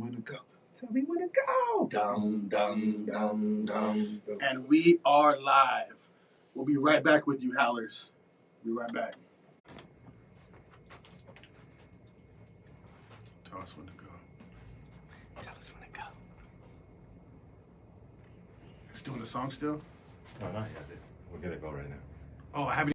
When to go. Tell me when to go. Dum, dum, dum, dum. And we are live. We'll be right back with you, Howlers. Be right back. Tell us when to go. Tell us when to go. It's doing the song still? No, not yet. We're gonna go right now. Oh, I haven't.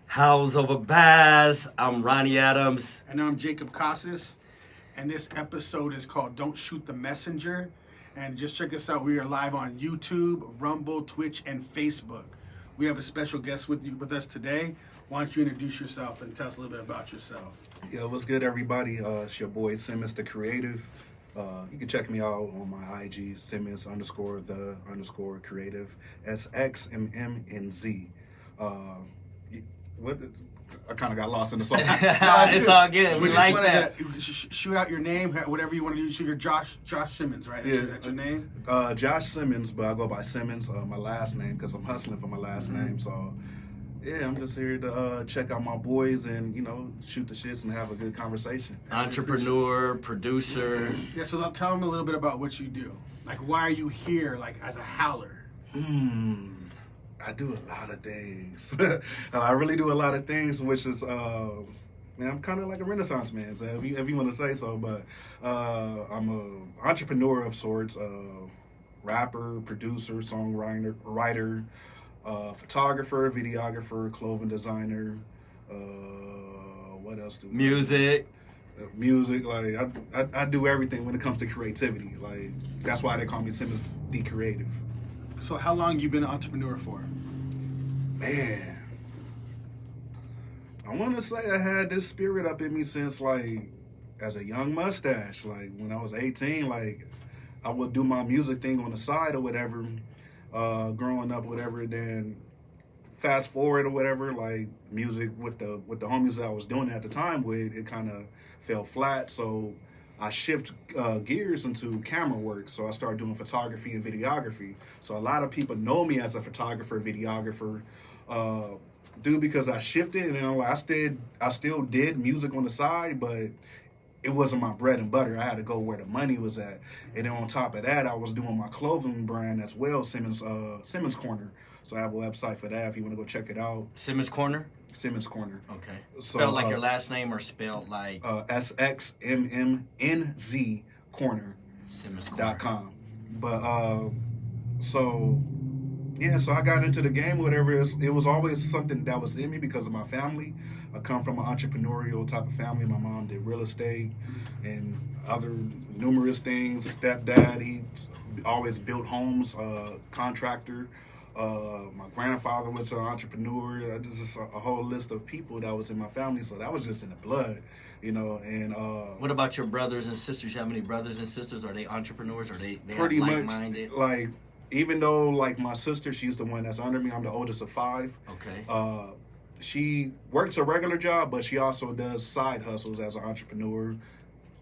House over Baz. I'm Ronnie Adams. And I'm Jacob Casas. And this episode is called Don't Shoot the Messenger. And just check us out. We are live on YouTube, Rumble, Twitch, and Facebook. We have a special guest with us today. Why don't you introduce yourself and tell us a little bit about yourself? Yo, what's good, everybody? It's your boy Sxmmnz the Creative. You can check me out on my IG, Sxmmnz_the_creative, Sxmmnz. What? I kind of got lost in the song. It's all good. We like that. Shoot out your name, whatever you want to do. Shoot your Josh Sxmmnz, right? Yeah. That's your name? Josh Sxmmnz, but I go by Sxmmnz, my last name, because I'm hustling for my last name. So, yeah, I'm just here to check out my boys and, shoot the shits and have a good conversation. Entrepreneur, producer. Yeah, so tell them a little bit about what you do. Like, why are you here, like, as a howler? I do a lot of things. I really do a lot of things, which is, man, I'm kind of like a Renaissance man, so if you want to say so. But I'm an entrepreneur of sorts, rapper, producer, songwriter, writer, photographer, videographer, clothing designer. What else do Music. Music, like I do everything when it comes to creativity. Like that's why they call me Sxmmnz the Creative. So how long you been an entrepreneur for? Man, I want to say I had this spirit up in me since like as a young mustache. Like when I was 18, like I would do my music thing on the side or whatever, growing up, whatever. Then fast forward or whatever, like music with the homies that I was doing at the time with, it kind of fell flat. So I shift gears into camera work. So I started doing photography and videography. So a lot of people know me as a photographer, videographer, because I shifted and I still did music on the side, but it wasn't my bread and butter. I had to go where the money was at. And then on top of that, I was doing my clothing brand as well, Sxmmnz Corner. So I have a website for that if you want to go check it out. Sxmmnz Corner? Sxmmnz Corner. Okay. So, Spelled like your last name or spelled like? Sxmmnz Corner.com. But, so I got into the game, whatever. It was always something that was in me because of my family. I come from an entrepreneurial type of family. My mom did real estate and other numerous things. Stepdad, he always built homes, contractor. My grandfather was an entrepreneur. Just a whole list of people that was in my family. So that was just in the blood, and what about your brothers and sisters? You have many brothers and sisters? Are they entrepreneurs? Are they pretty like-minded? much like, even though like my sister, she's the one that's under me. I'm the oldest of 5. Okay. She works a regular job, but she also does side hustles as an entrepreneur.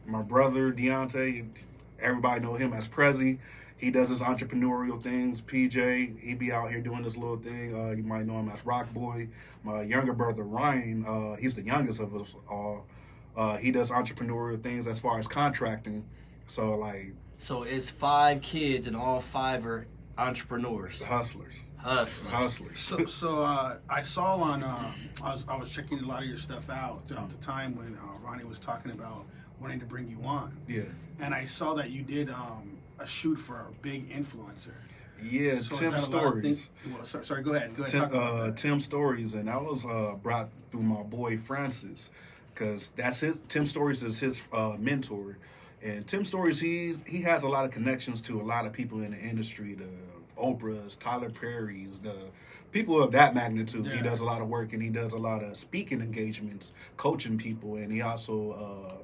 My brother, Deontay, everybody know him as Prezi. He does his entrepreneurial things. PJ, he be out here doing this little thing. You might know him as Rock Boy. My younger brother, Ryan, he's the youngest of us all. He does entrepreneurial things as far as contracting. So it's 5 kids and all 5 are entrepreneurs. Hustlers. So I saw on I was checking a lot of your stuff out throughout the time when Ronnie was talking about wanting to bring you on. Yeah. And I saw that you did a shoot for a big influencer. Yeah, So is Tim that a lot of Stories. things- Well, sorry, go ahead. Talk Tim, about that. Tim Stories, and that was brought through my boy Francis, because that's his. Tim Stories is his mentor, and Tim Stories he has a lot of connections to a lot of people in the industry, the Oprahs, Tyler Perry's, the people of that magnitude. Yeah. He does a lot of work, and he does a lot of speaking engagements, coaching people, and he also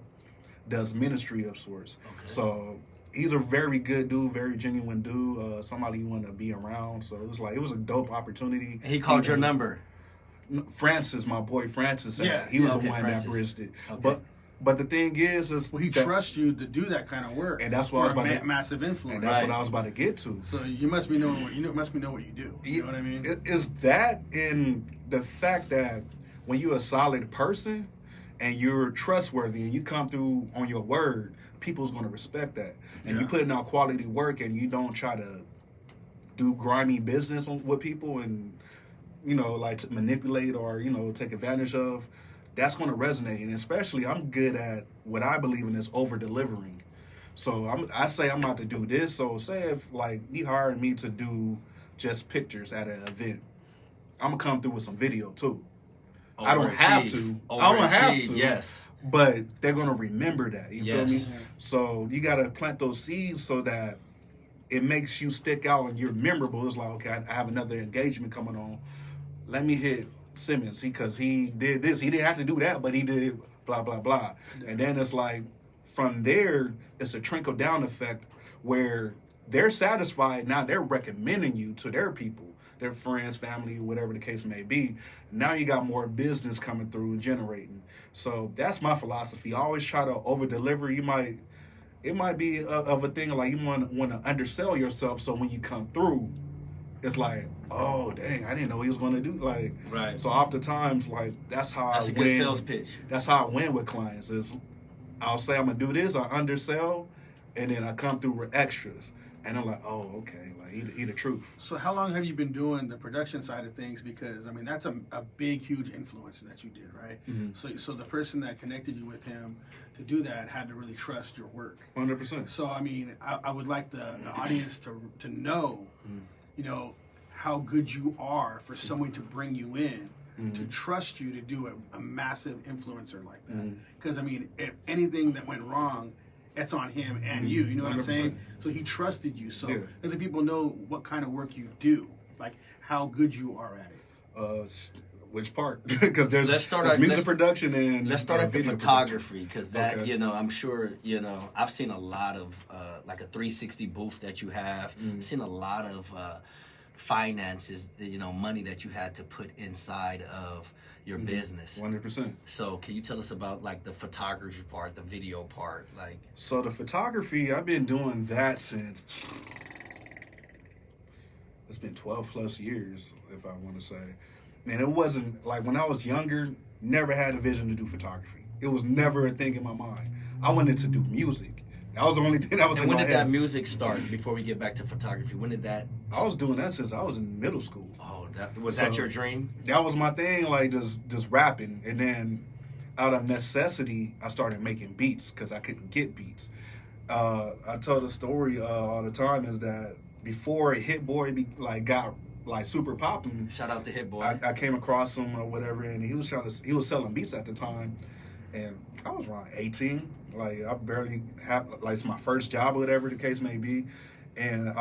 does ministry of sorts. Okay. So he's a very good dude, very genuine dude, somebody you want to be around. So it was a dope opportunity. He called your number. Francis, my boy Francis, Yeah, he was okay, the one Francis. that bridged it. Okay. But the thing is Well, he that- trusts you to do that kind of work, And that's what I was for about to- massive influence. and that's Right. what I was about to get to. So you must be knowing what must be know what you do. You know what I mean? Is that in the fact that when you're a solid person and you're trustworthy and you come through on your word, people's going to respect that. And Yeah. you putting out quality work and you don't try to do grimy business with people and, like to manipulate or, take advantage of, that's going to resonate. And especially I'm good at what I believe in is over delivering. So I say I'm about to do this. So say if he hired me to do just pictures at an event, I'm gonna come through with some video too. I don't have to. I don't have to. Yes. But they're gonna remember that. You feel Yes. me? So you gotta plant those seeds so that it makes you stick out and you're memorable. It's like, okay, I have another engagement coming on. Let me hit Sxmmnz because he did this. He didn't have to do that, but he did blah blah blah. And then it's like from there, it's a trickle down effect where they're satisfied. Now they're recommending you to their people, their friends, family, whatever the case may be. Now you got more business coming through and generating. So that's my philosophy. I always try to over deliver. It might be of a thing like you want to undersell yourself. So when you come through, it's like, oh dang, I didn't know he was going to do Right. So oftentimes that's how That's I a good win. sales pitch. That's how I win with clients. Is I'll say I'm gonna do this, I undersell, and then I come through with extras, and I'm like, oh okay, he the truth. So how long have you been doing the production side of things? Because I mean that's a big, huge influence that you did, right? Mhm. So the person that connected you with him to do that had to really trust your work. 100%. So I mean, I would like the audience to know, how good you are for someone to bring you in, to trust you to do a massive influencer like that. Because I mean, if anything that went wrong, it's on him and you. You know what I'm 100%. saying? So he trusted you. So Yeah. let the people know what kind of work you do, like how good you are at it. Which part? Because there's music let's- production and Let's start at the video photography because that, Okay. I'm sure, I've seen a lot of like a 360 booth that you have. I've seen a lot of finances, money that you had to put inside of your business. 100%. So can you tell us about like the photography part, the video part, like? So the photography, I've been doing that since it's been 12 plus years, if I want to say. Man, it wasn't like when I was younger, never had a vision to do photography. It was never a thing in my mind. I wanted to do music. That was the only thing that was And in when my did head. that music start? Before we get back to photography, when did that? I was doing that since I was in middle school. Oh, was that So- your dream? That was my thing, like just rapping. And then out of necessity, I started making beats because I couldn't get beats. I tell the story all the time is that before Hit Boy got super popping, Shout out to Hit Boy. I came across him or whatever, and he was selling beats at the time, and I was around 18. Like I barely have it's my first job or whatever the case may be, and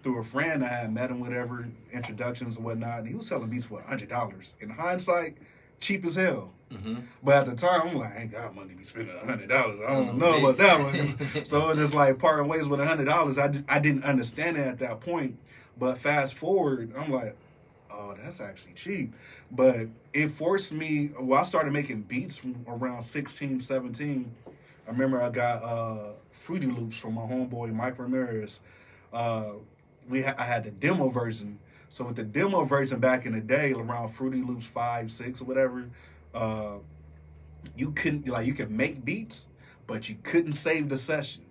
through a friend I had met him, whatever introductions and whatnot, and he was selling beats for $100. In hindsight, cheap as hell. Mm-hmm. But at the time, I'm like, I ain't got money to be spending $100. I don't Mm, know about base. that one. So it was just like parting ways with $100. I didn't understand it at that point. But fast forward, I'm like, oh, that's actually cheap. But it forced me, I started making beats from around 16, 17. I remember I got Fruity Loops from my homeboy, Mike Ramirez. I had the demo version. So with the demo version back in the day, around Fruity Loops 5, 6 or whatever, you could make beats, but you couldn't save the session.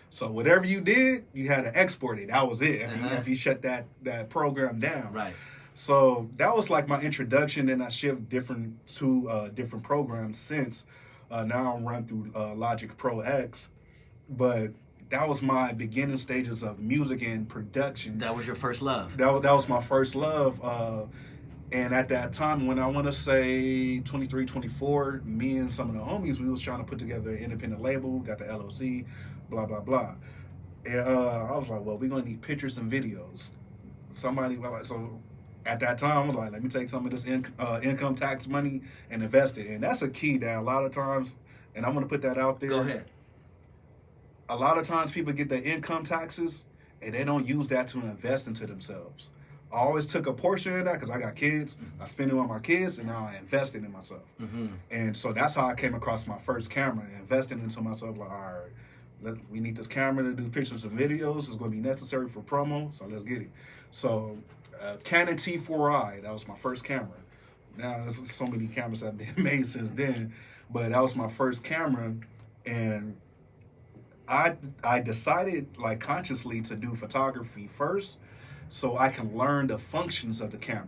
So whatever you did, you had to export it. That was it. If you shut that program down. Right. So that was like my introduction, and I shift to different programs since. Now I'm run through Logic Pro X, but that was my beginning stages of music and production. That was your first love. That was my first love. And at that time, when I want to say 23, 24, me and some of the homies, we was trying to put together an independent label, got the LLC, blah, blah, blah. And I was like, well, we're going to need pictures and videos. So at that time, I was like, let me take some of this income tax money and invest it. And that's a key that a lot of times, and I'm going to put that out there. Go ahead. A lot of times people get their income taxes and they don't use that to invest into themselves. I always took a portion of that because I got kids. I spend it on my kids, and now I invested in myself. Mm-hmm. And so that's how I came across my first camera, investing into myself. Like, all right, we need this camera to do pictures and videos. It's going to be necessary for promo, so let's get it. So Canon T4i, that was my first camera. Now, there's so many cameras that have been made since then, but that was my first camera. And I decided, like, consciously to do photography first, so I can learn the functions of the camera,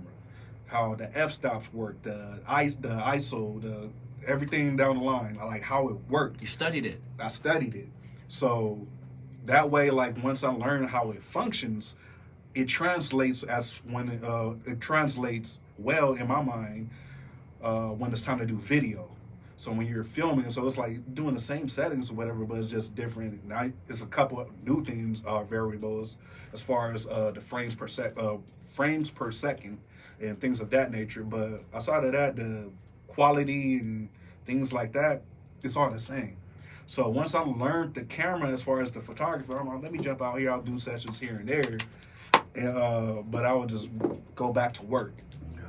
how the f-stops work, the ISO, the everything down the line, like how it worked. You studied it. I studied it. So that way, like, once I learn how it functions, it translates it translates well in my mind when it's time to do video. So when you're filming, so it's like doing the same settings or whatever, but it's just different. Now it's a couple of new things, variables, as far as the frames per second, and things of that nature. But outside of that, the quality and things like that, it's all the same. So once I learned the camera as far as the photography, I'm like, let me jump out here. I'll do sessions here and there, but I would just go back to work.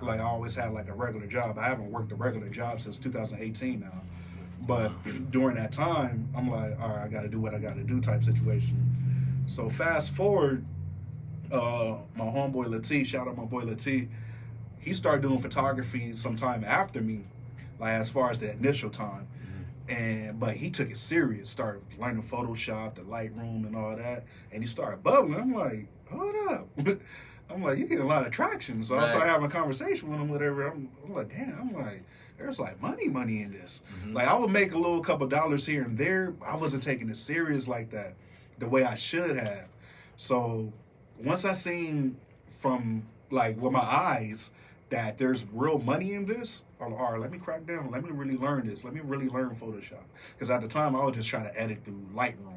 Like, I always had like a regular job. I haven't worked a regular job since 2018 now. But during that time, I'm like, all right, I got to do what I got to do type situation. So fast forward, my homeboy Latif, shout out my boy Latif, he started doing photography sometime after me, like as far as the initial time. But he took it serious, started learning Photoshop, the Lightroom and all that. And he started bubbling. I'm like, hold up. I'm like, you get a lot of traction. So I started having a conversation with him, whatever. I'm like, damn, I'm like, there's like money in this. Mm-hmm. Like, I would make a little couple dollars here and there. I wasn't taking it serious like that, the way I should have. So once I seen from, like, with my eyes that there's real money in this, I'm like, all right, let me crack down. Let me really learn this. Let me really learn Photoshop. Because at the time, I was just trying to edit through Lightroom.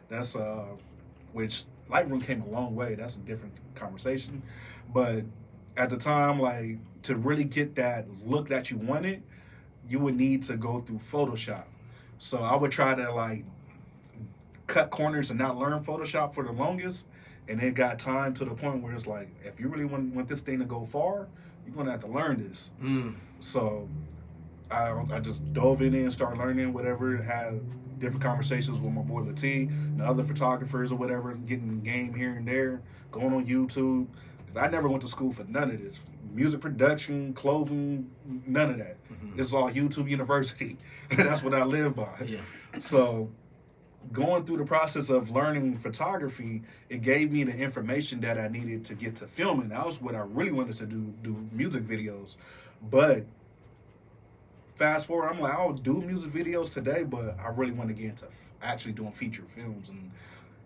That's, which Lightroom came a long way. That's a different conversation. But at the time, like, to really get that look that you wanted, you would need to go through Photoshop. So I would try to, like, cut corners and not learn Photoshop for the longest. And it got time to the point where it's like, if you really want this thing to go far, you're going to have to learn this. So I just dove in and started learning whatever, had different conversations with my boy Latif, and other photographers or whatever, getting game here and there, going on YouTube. Because I never went to school for none of this. Music production, clothing, none of that. Mm-hmm. It's all YouTube University. That's what I live by. Yeah. So going through the process of learning photography, it gave me the information that I needed to get to filming. That was what I really wanted to do music videos. But fast forward, I'm like, I'll do music videos today, but I really want to get into actually doing feature films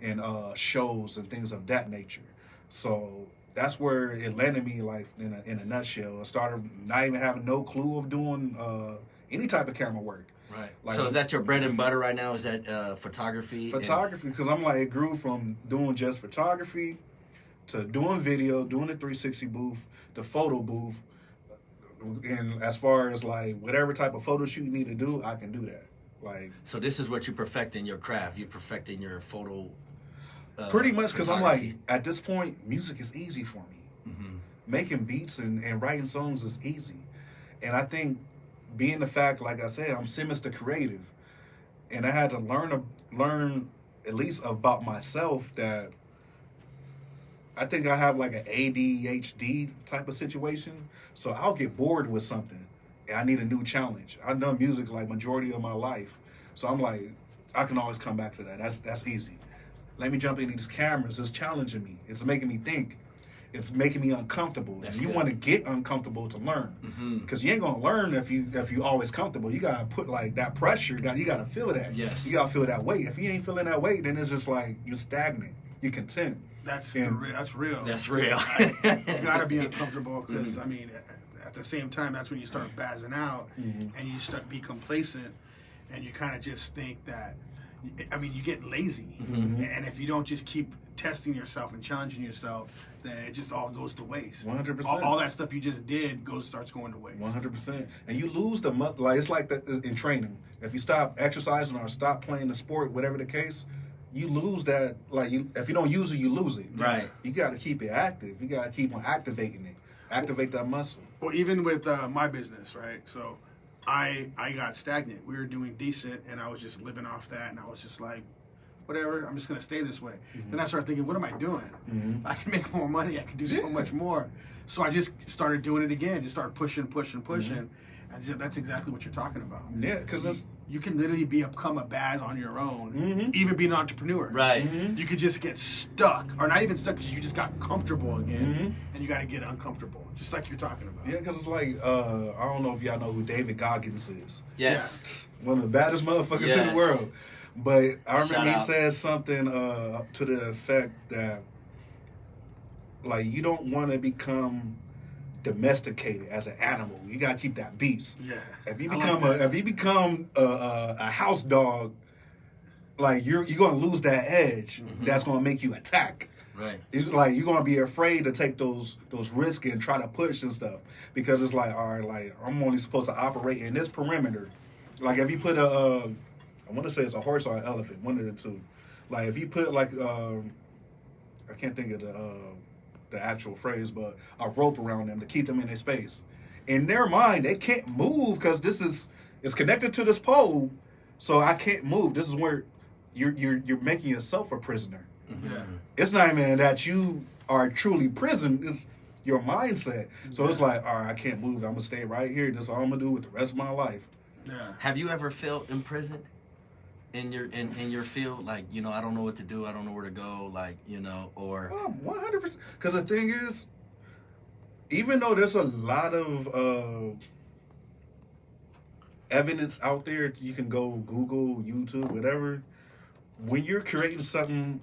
and shows and things of that nature. So that's where it landed me, like, in a nutshell. I started not even having no clue of doing any type of camera work. Right. Like, so is that your bread and butter right now? Is that photography? Photography, because I'm like, it grew from doing just photography to doing video, doing the 360 booth, the photo booth. And as far as, like, whatever type of photo shoot you need to do, I can do that. Like, so this is what you perfect in your craft. You're perfecting your photo. Pretty much, because I'm like, at this point, music is easy for me. Mm-hmm. Making beats and writing songs is easy. And I think, being the fact, like I said, I'm Sxmmnz the creative, and I had to learn at least about myself that I think I have like an ADHD type of situation. So I'll get bored with something, and I need a new challenge. I've done music like majority of my life, so I'm like, I can always come back to that. That's easy. Let me jump into these cameras. It's challenging me. It's making me think. it's making me uncomfortable. That's and you good. want to get uncomfortable to learn. Because you ain't gonna learn if you always comfortable. You gotta put like that pressure. You gotta feel that. Yes. You gotta feel that weight. If you ain't feeling that weight, then it's just like you're stagnant. You're content. That's And- real. That's real. You gotta be uncomfortable because I mean, at the same time, that's when you start bazzing out and you start be complacent, and you kind of just think that. I mean, you get lazy, and if you don't just keep testing yourself and challenging yourself, then it just all goes to waste. 100%. All that stuff you just did starts going to waste. 100%. And you lose the like it's like that in training. If you stop exercising or stop playing the sport, whatever the case, you lose that. Like if you don't use it, you lose it. Right. You got to keep it active. You got to keep on activating it. Activate that muscle. Well, even with my business, right? So I got stagnant. We were doing decent, and I was just living off that, and I was just like, whatever, I'm just going to stay this way. Then I started thinking, what am I doing? I can make more money. I can do so much more. So I just started doing it again, just started pushing. And that's exactly what you're talking about. Yeah, because You can literally become a Baz on your own, even be an entrepreneur. Right. You could just get stuck, or not even stuck, because you just got comfortable again, and you got to get uncomfortable, just like you're talking about. yeah, because it's like I don't know if y'all know who David Goggins is. Yes. One of the baddest motherfuckers in Yes. the world. But I remember Shout he out. said something to the effect that, like, you don't want to become domesticated as an animal. You gotta keep that beast. Yeah. If you I like become that. if you become a house dog, like you're gonna lose that edge. That's gonna make you attack. Right. It's like you're gonna be afraid to take those risks and try to push and stuff because it's like, all right, like I'm only supposed to operate in this perimeter. Like if you put I want to say it's a horse or an elephant, one of the two. Like if you put like I can't think of the actual phrase, but a rope around them to keep them in their space. In their mind, they can't move because it's connected to this pole, so I can't move. This is where you're making yourself a prisoner. Yeah. It's not even that you are truly prison. It's your mindset. So it's like, all right, I can't move. I'm gonna stay right here. That's all I'm gonna do with the rest of my life. Yeah. Have you ever felt imprisoned in your field? Like, you know, I don't know what to do. I don't know where to go. Like, you know, or 100%. Because the thing is, even though there's a lot of evidence out there, you can go Google, YouTube, whatever. When you're creating something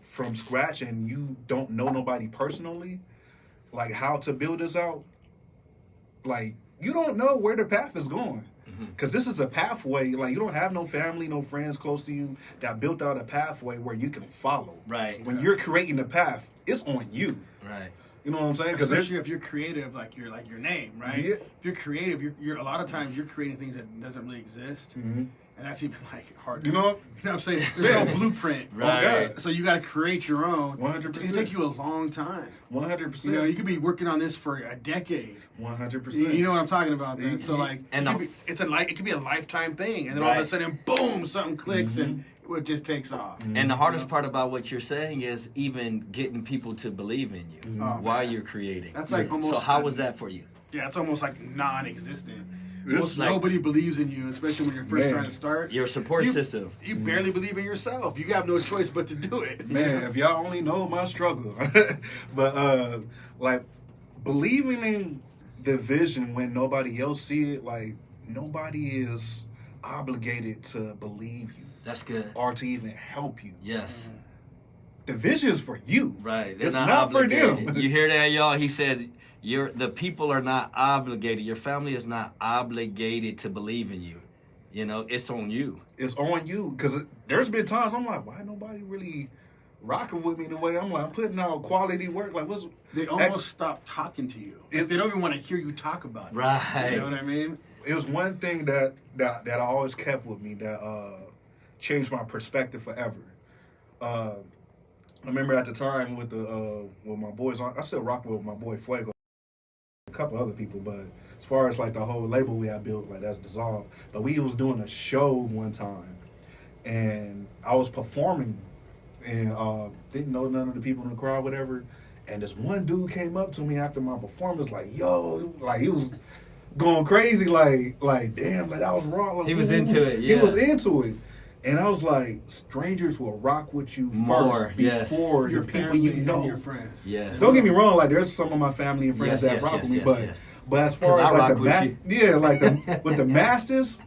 from scratch and you don't know nobody personally, like how to build this out, like you don't know where the path is going. Because this is a pathway, like you don't have no family, no friends close to you that built out a pathway where you can follow. Right. When you're creating the path, it's on you. Right. You know what I'm saying? Because Especially if you're creative, like your name, right? Yeah. If you're creative, you're a lot of times you're creating things that doesn't really exist, and that's even like hard. You know? You know what I'm saying? There's no blueprint. Right. God. So you got to create your own. 100%. It can take you a long time. 100%. You know, you could be working on this for a decade. 100%. You know what I'm talking about? Then. So like, And it could be a lifetime thing, and then all of a Right. sudden, boom, something clicks, and it just takes off. And the hardest part about what you're saying is even getting people to believe in you Oh, while man. you're creating. That's like almost. So how was that for you? Yeah, it's almost like non-existent. It's Most like- nobody believes in you, especially when you're first Man. trying to start. Your support You- system. You barely believe in yourself. You have no choice but to do it. Man, if y'all only know my struggle. But like believing in the vision when nobody else see it, like nobody is obligated to believe you That's good. or to even help you. Yes. The vision is for you. Right. They're It's not for obligated. them. You hear that, y'all? He said the people are not obligated. Your family is not obligated to believe in you. You know, it's on you. It's on you. Because there's been times I'm like, why nobody really rocking with me the way I'm like, I'm putting out quality work. Like, what's They almost stop talking to you. They don't even want to hear you talk about it. Right. You know what I mean? It was one thing that I always kept with me that changed my perspective forever. I remember at the time with my boys on, I still rock with my boy Fuego, a couple other people, but as far as like the whole label we had built, like that's dissolved. But we was doing a show one time, and I was performing, and didn't know none of the people in the crowd, whatever. And this one dude came up to me after my performance, like, yo, like he was going crazy, like damn, like that was wrong. Like, He was into it, yeah. He was into it. And I was like, strangers will rock with you More, first yes. before Your the people family you know. and your friends. Yes. Don't get me wrong, like there's some of my family and friends Yes, that yes, rock yes, with me, yes. but as far 'Cause as I like the rock with yeah, like with the masters,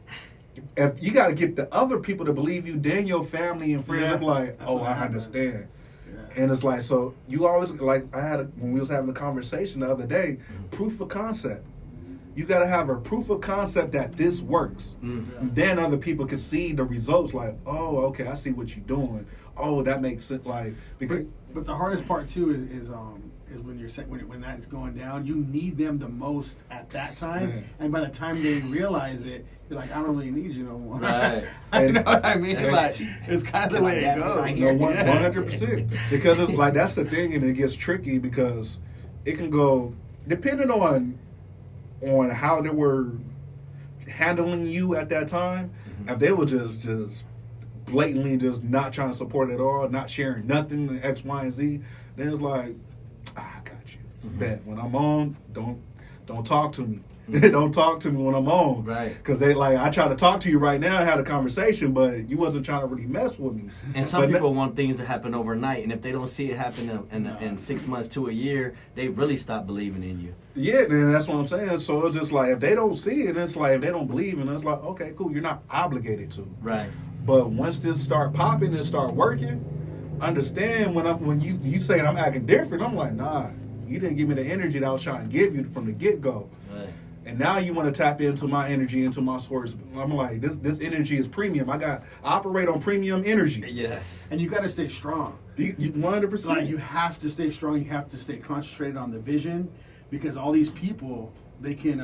if you got to get the other people to believe you, then your family and friends. Yeah, I'm like, that's oh, what I happens. understand. Yeah. And it's like, so you always like when we was having a conversation the other day, proof of concept. You got to have a proof of concept that this works. Mm. Then other people can see the results. Like, oh, okay, I see what you're doing. Oh, that makes sense. Like, because But the hardest part too is when you're when that's going down, you need them the most at that time, Man. and by the time they realize it, you're like, I don't really need you no more. Right. I know what I mean? It's And- like it's kind of the way it Like that goes. right no, here. 100%. Because it's like that's the thing, and it gets tricky because it can go depending on how they were handling you at that time. Mm-hmm. If they were just blatantly just not trying to support at all, not sharing nothing, X, Y, and Z, then it's like, I got you. Mm-hmm. Bet when I'm on, don't talk to me. Don't talk to me when I'm on. Right. Because they like, I try to talk to you right now, had a conversation, but you wasn't trying to really mess with me. And some But people want things to happen overnight, and if they don't see it happen in 6 months to a year, they really stop believing in you. Yeah, then that's what I'm saying. So it's just like if they don't see it, it's like if they don't believe in it, it's like, okay, cool, you're not obligated to. Right. But once this start popping and start working, understand when you say I'm acting different, I'm like, nah, you didn't give me the energy that I was trying to give you from the get-go. Right. And now you want to tap into my energy, into my source. I'm like, this energy is premium. I operate on premium energy. Yes. And you got to stay strong. You 100%. Like you have to stay strong. You have to stay concentrated on the vision, because all these people they can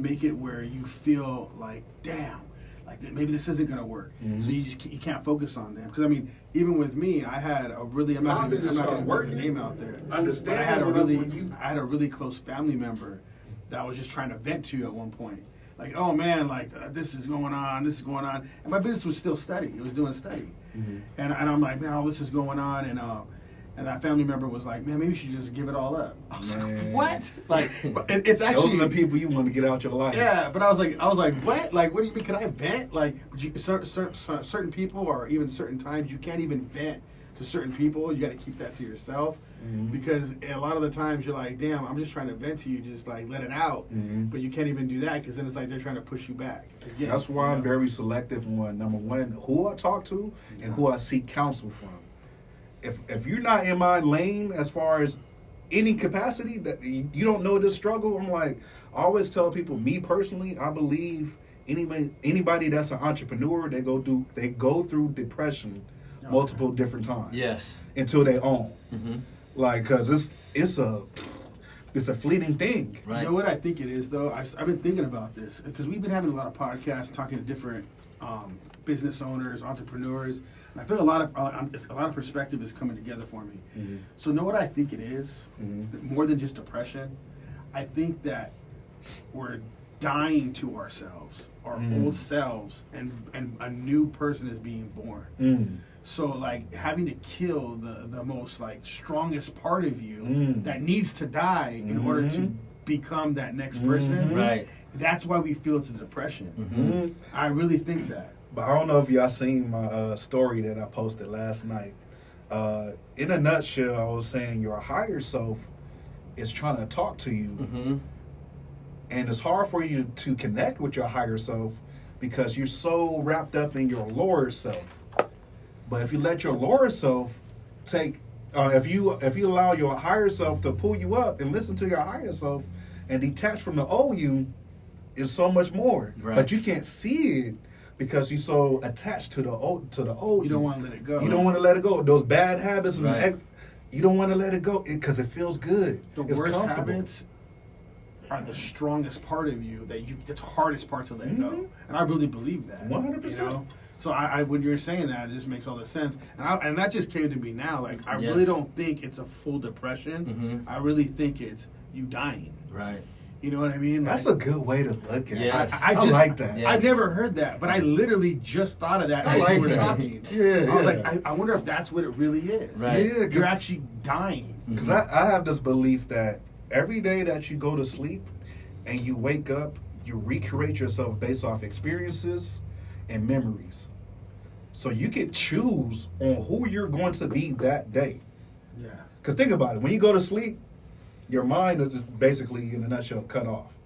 make it where you feel like, damn, like maybe this isn't gonna work. Mhm. So you can't focus on them. Because I mean, even with me, I had a really I'm not Popping gonna and start put working. the name out there. Understand But I had a when I had a really close family member that I was just trying to vent to at one point. Like, oh man, like this is going on, and my business was still steady. It was doing steady, Mhm. and I'm like, man, all this is going on, and that family member was like, man, maybe you should just give it all up. I was like, Man. what? Like, it's actually Those are the people you want to get out your life. yeah, but I was like, what? Like, what do you mean? Can I vent? Like, certain people, or even certain times, you can't even vent to certain people. You got to keep that to yourself, Mhm. because a lot of the times you're like, damn, I'm just trying to vent to you, just like let it out. Mhm. But you can't even do that, because then it's like they're trying to push you back. Again, That's why you I'm know? very selective on number one, who I talk to and who I seek counsel from. If you're not in my lane as far as any capacity that you don't know this struggle, I'm like, I always tell people, me personally, I believe anybody that's an entrepreneur, they go through depression multiple different times. Yes. Until they own. Mm-hmm. Like, cause it's a fleeting thing. Right. You know what I think it is, though? I've been thinking about this, because we've been having a lot of podcasts talking to different business owners, entrepreneurs, and I feel a lot of perspective is coming together for me. Mhm. So, know what I think it is? Mhm. More than just depression, I think that we're dying to ourselves, our old selves, and a new person is being born. Mm. So, like, having to kill the most, like, strongest part of you Mm. that needs to die in order to Mhm. become that next person. Mhm. Right. That's why we feel the depression. Mhm. I really think that. But I don't know if y'all seen my story that I posted last night. In a nutshell, I was saying your higher self is trying to talk to you, Mm-hmm. and it's hard for you to connect with your higher self because you're so wrapped up in your lower self. But if you let your lower self take, if you allow your higher self to pull you up and listen to your higher self and detach from the old you, is so much more. Right. But you can't see it because you're so attached to the old. You don't want to let it go. You don't want to let it go. Those bad habits, and Right. you don't want to let it go because it feels good. The It's worst comfortable. habits are the strongest part of you that's the hardest part to let go. Mhm. And I really believe that. 100%. You know? So I when you're saying that, it just makes all the sense. And that just came to me now. Like, I really Yes. don't think it's a full depression. Mhm. I really think it's you dying. Right. You know what I mean? That's Like, a good way to look at it. Yes. I like that. Yeah. I've never heard that, but I literally just thought of that I as like you were that. talking. Yeah, I was yeah. like, I wonder if that's what it really is. Right. Yeah, You're actually dying. Because I have this belief that every day that you go to sleep and you wake up, you recreate yourself based off experiences and memories. So you can choose on who you're going to be that day. Yeah. Because think about it. When you go to sleep, your mind is basically, in a nutshell, cut off.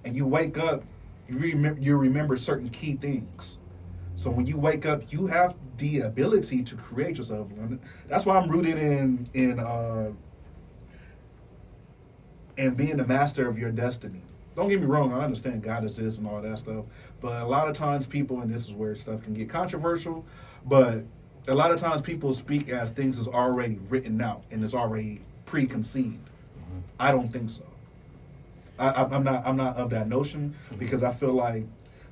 And you wake up, you remember certain key things. So when you wake up, you have the ability to create yourself. That's why I'm rooted in being the master of your destiny. Don't get me wrong, I understand God exists and all that stuff, but a lot of times people, and this is where stuff can get controversial, but a lot of times people speak as things is already written out and is already preconceived. Mm-hmm. I don't think so. I'm not of that notion, because I feel like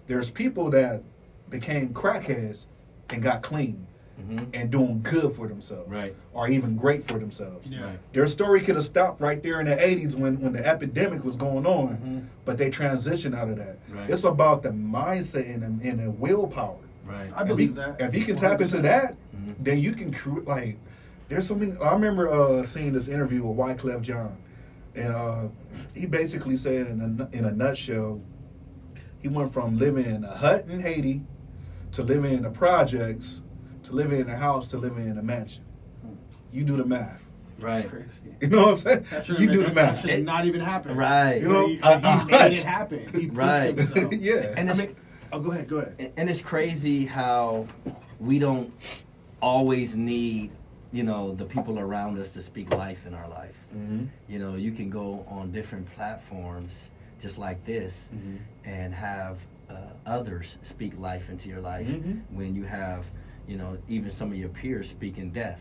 there's people that became crackheads and got clean. Mm-hmm. And doing good for themselves, right, or even great for themselves. Yeah. Right. Their story could have stopped right there in the 80s when the epidemic was going on, mm-hmm. but they transitioned out of that. Right. It's about the mindset and the willpower. Right. I believe that. If you can tap into that, mm-hmm. then you can create. Like, there's something. I remember seeing this interview with Wyclef Jean, and he basically said in a nutshell, he went from living in a hut in Haiti to living in the projects, to living in a house, to living in a mansion. You do the math. Right. Crazy. You know what I'm saying? You do the math. That should not even happen. Right. You know, he made it happen. He pushed Right. himself. Yeah. And it's, Oh, go ahead. and it's crazy how we don't always need, the people around us to speak life in our life. Mm-hmm. You can go on different platforms just like this Mm-hmm. and have others speak life into your life Mm-hmm. when you have, even some of your peers speaking death.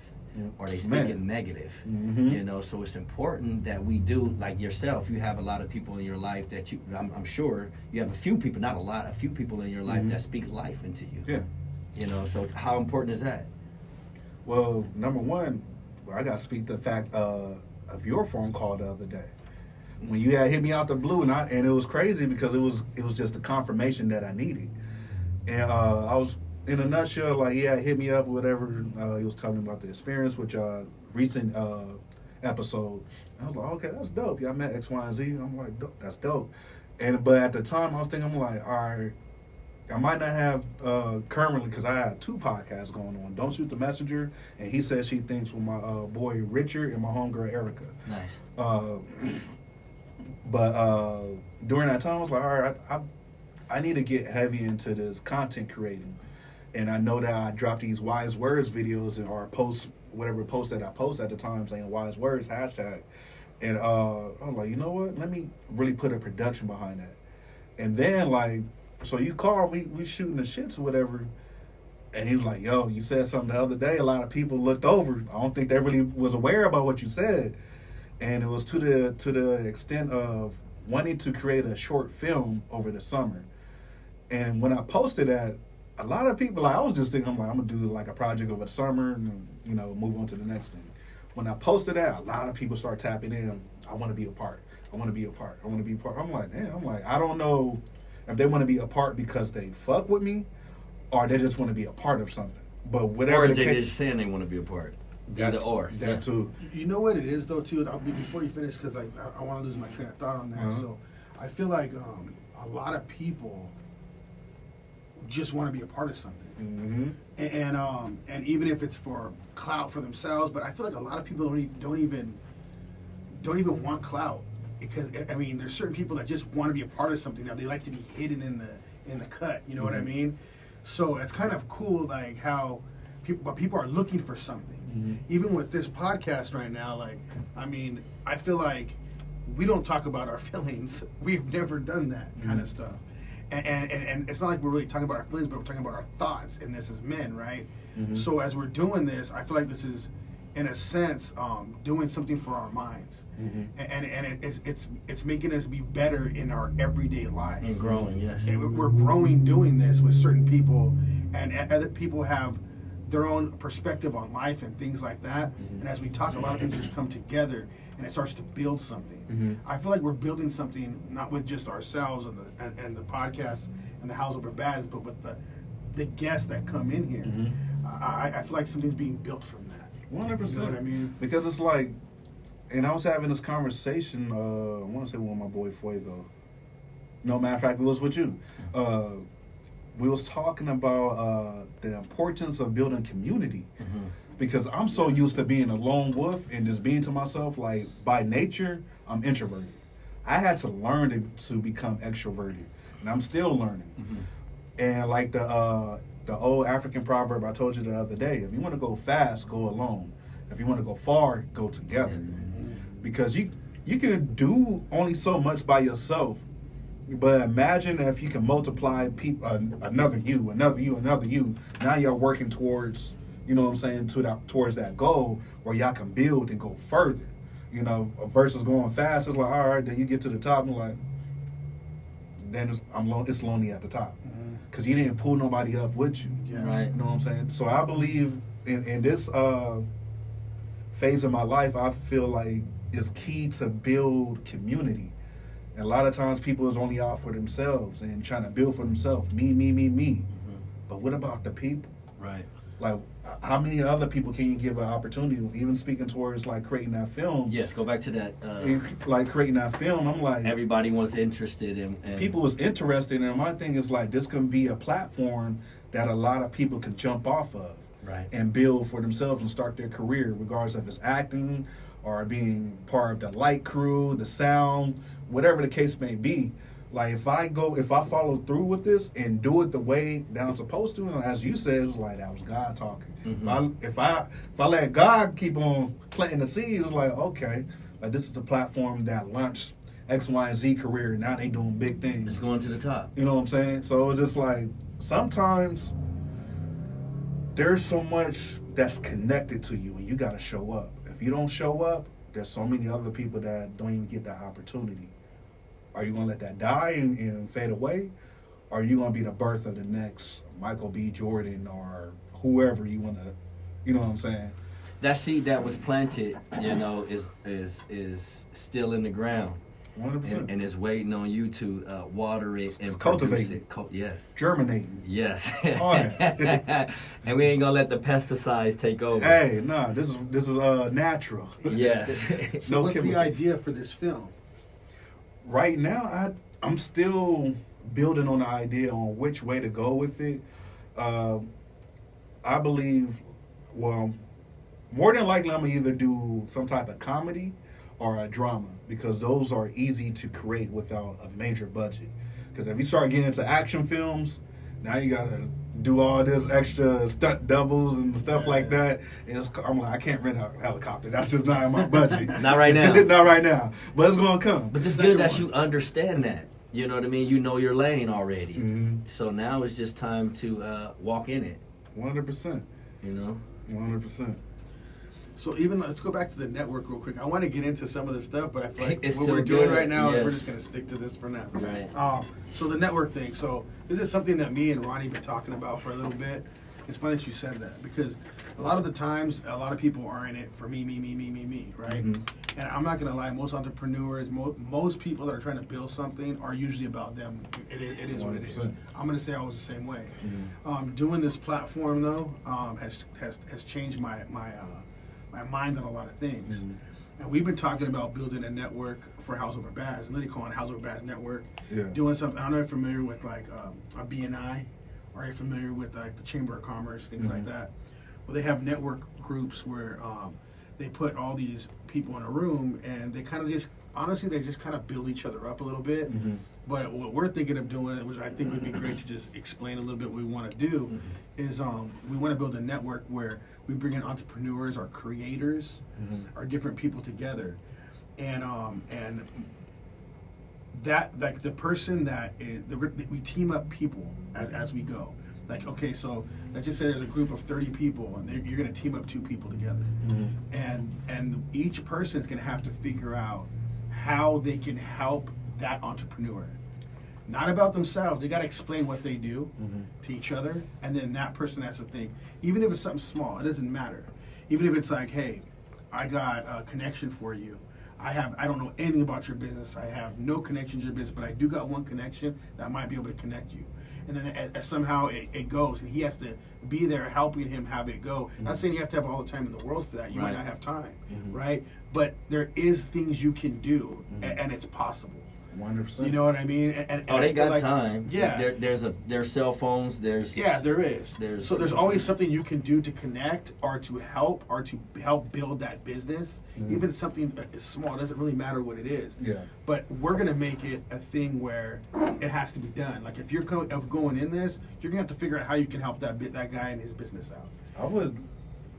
Or they speak Man. in negative, Mm-hmm. So it's important that we do, like yourself, you have a lot of people in your life that I'm sure you have a few people, not a lot, a few people in your life Mm-hmm. that speak life into you. Yeah. So how important is that? Well, number one, I got to speak the fact of your phone call the other day. When you had hit me out the blue, and it was crazy because it was just the confirmation that I needed. And I was, in a nutshell, like, hit me up or whatever. He was telling me about the experience with your recent episode. I was like, okay, that's dope. I met X, Y, and Z. I'm like, that's dope. But at the time, I was thinking, I'm like, all right, I might not have currently, because I had 2 podcasts going on. Don't Shoot the Messenger, and He Says She Thinks with my boy Richard and my homegirl Erica. Nice. But during that time, I was like, all right, I need to get heavy into this content creating. And I know that I dropped these wise words videos or posts, whatever post that I post at the time saying wise words, hashtag. And I was like, you know what? Let me really put a production behind that. And then, like, so you call, we shooting the shits or whatever. And he was like, yo, you said something the other day. A lot of people looked over. I don't think they really was aware about what you said. And it was to the extent of wanting to create a short film over the summer. And when I posted that, a lot of people, like, I was just thinking, I'm gonna do like a project over the summer and, move on to the next thing. When I posted that, a lot of people start tapping in. I want to be a part. I want to be a part. I want to be a part. I'm like, damn. I don't know if they want to be a part because they fuck with me, or they just want to be a part of something. But whatever Or the they case, just saying they want to be a part. Either or. That too. You know what it is, though, too? Before you finish, because I want to lose my train of thought on that. Uh-huh. So I feel like a lot of people just want to be a part of something. Mm-hmm. And even if it's for clout for themselves, but I feel like a lot of people don't even want clout, because I mean there's certain people that just want to be a part of something. Now they like to be hidden in the cut. You know what I mean? So it's kind of cool, like how people are looking for something. Even with this podcast right now, like, I mean, I feel like we don't talk about our feelings. We've never done that kind of stuff. And it's not like we're really talking about our feelings, but we're talking about our thoughts, and this is men, right? So as we're doing this, I feel like this is, in a sense, doing something for our minds, and it's making us be better in our everyday life. And growing, yes. And we're growing doing this with certain people, and other people have their own perspective on life and things like that. And as we talk, a lot of things just come together, and it starts to build something. I feel like we're building something not with just ourselves and the podcast and the House Over Bads, but with the guests that come in here. I feel like something's being built from that. 100%. You know what I mean? Because it's like, and I was having this conversation, I want to say with my boy Fuego. No, matter of fact, it was with you. we was talking about the importance of building community. Because I'm so used to being a lone wolf and just being to myself. Like, by nature, I'm introverted. I had to learn to become extroverted, and I'm still learning. And like the old African proverb I told you the other day, if you want to go fast, go alone. If you want to go far, go together. Because you can do only so much by yourself. But imagine if you can multiply people, another you. Now you're working towards, you know what I'm saying, towards that goal where y'all can build and go further. You know, versus going fast. It's like, all right, then you get to the top and like, then it's lonely at the top. Because you didn't pull nobody up with you. Yeah. Right. You know what I'm saying? So I believe in this phase of my life, I feel like it's key to build community. And a lot of times people is only out for themselves and trying to build for themselves. Me. But what about the people? Right. Like, how many other people can you give an opportunity? Even speaking towards like creating that film. Yes, go back to that. Like creating that film, I'm like, Everybody was interested in. people was interested, and my thing is like, this can be a platform that a lot of people can jump off of. Right. And build for themselves and start their career, regardless if it's acting or being part of the light crew, the sound, whatever the case may be. Like, if I follow through with this and do it the way that I'm supposed to, and as you said, it's like that was God talking. If I let God keep on planting the seeds, it's like, okay, like this is the platform that launched X, Y, and Z career. Now they doing big things. It's going to the top. You know what I'm saying? So it's just like, sometimes there's so much that's connected to you, and you got to show up. If you don't show up, there's so many other people that don't even get that opportunity. Are you going to let that die and fade away? Or are you going to be the birth of the next Michael B. Jordan or whoever you want to, you know what I'm saying? That seed that was planted, you know, is still in the ground. 100%. And is waiting on you to water it and cultivate produce it. Yes. Germinating. Yes. Oh, yeah. And we ain't gonna let the pesticides take over. Hey, nah, this is natural. Yes. No What's the chemicals. idea for this film? Right now, I'm still building on the idea on which way to go with it. I believe, well, more than likely, I'm gonna either do some type of comedy or a drama, because those are easy to create without a major budget. Because if you start getting into action films, now you gotta do all this extra stunt doubles and stuff like that. And I'm like, I can't rent a helicopter. That's just not in my budget. Not right now. Not right now. But it's gonna come. But it's good that you understand that. You know what I mean? You know your lane already. Mm-hmm. So now it's just time to walk in it. 100%. You know? 100%. So even let's go back to the network real quick. I want to get into some of this stuff, but I feel like It's what so we're doing good. right now is Yes. we're just going to stick to this for now. Right. So the network thing. So this is something that me and Ronnie been talking about for a little bit. It's funny that you said that, because a lot of the times, a lot of people are in it for me, right? Mhm. And I'm not going to lie, most entrepreneurs, most people that are trying to build something are usually about them. It is what it is. 100%. I'm going to say I was the same way. Mhm. Doing this platform though has changed my mind on a lot of things. Mhm. And we've been talking about building a network for House Over Bass, and literally calling it House Over Bass Network. Yeah. Doing something. I don't know if you're familiar with like a BNI, or you're familiar with like the Chamber of Commerce, things like Mhm. that. Well, they have network groups where they put all these people in a room, and they kind of just, honestly, they just kind of build each other up a little bit. Mhm. But what we're thinking of doing, which I think would be great to just explain a little bit what we want to do, is we want to build a network where we bring in entrepreneurs or creators Mhm. or different people together, and that, like, the person that is, we team up people as we go. Like, okay, so let's just say there's a group of 30 people, and you're going to team up 2 people together, Mhm. and each person is going to have to figure out how they can help that entrepreneur. Not about themselves. They got to explain what they do Mhm. to each other, and then that person has to think. Even if it's something small, it doesn't matter. Even if it's like, hey, I got a connection for you. I don't know anything about your business. I have no connection to your business, but I do got one connection that might be able to connect you. And then somehow it goes, and he has to be there helping him have it go. Not saying you have to have all the time in the world for that. You might Right. not have time, Mhm. right? But there is things you can do, Mhm. and it's possible. 100%. You know what I mean? And Oh, I they feel got like- time. Yeah. There's cell phones. There's Yeah, there is. There's- So there's always something you can do to connect or to help build that business. Even something small, it doesn't really matter what it is. Yeah. But we're gonna make it a thing where it has to be done. Like if you're going in this, you're gonna have to figure out how you can help that guy and his business out. I would,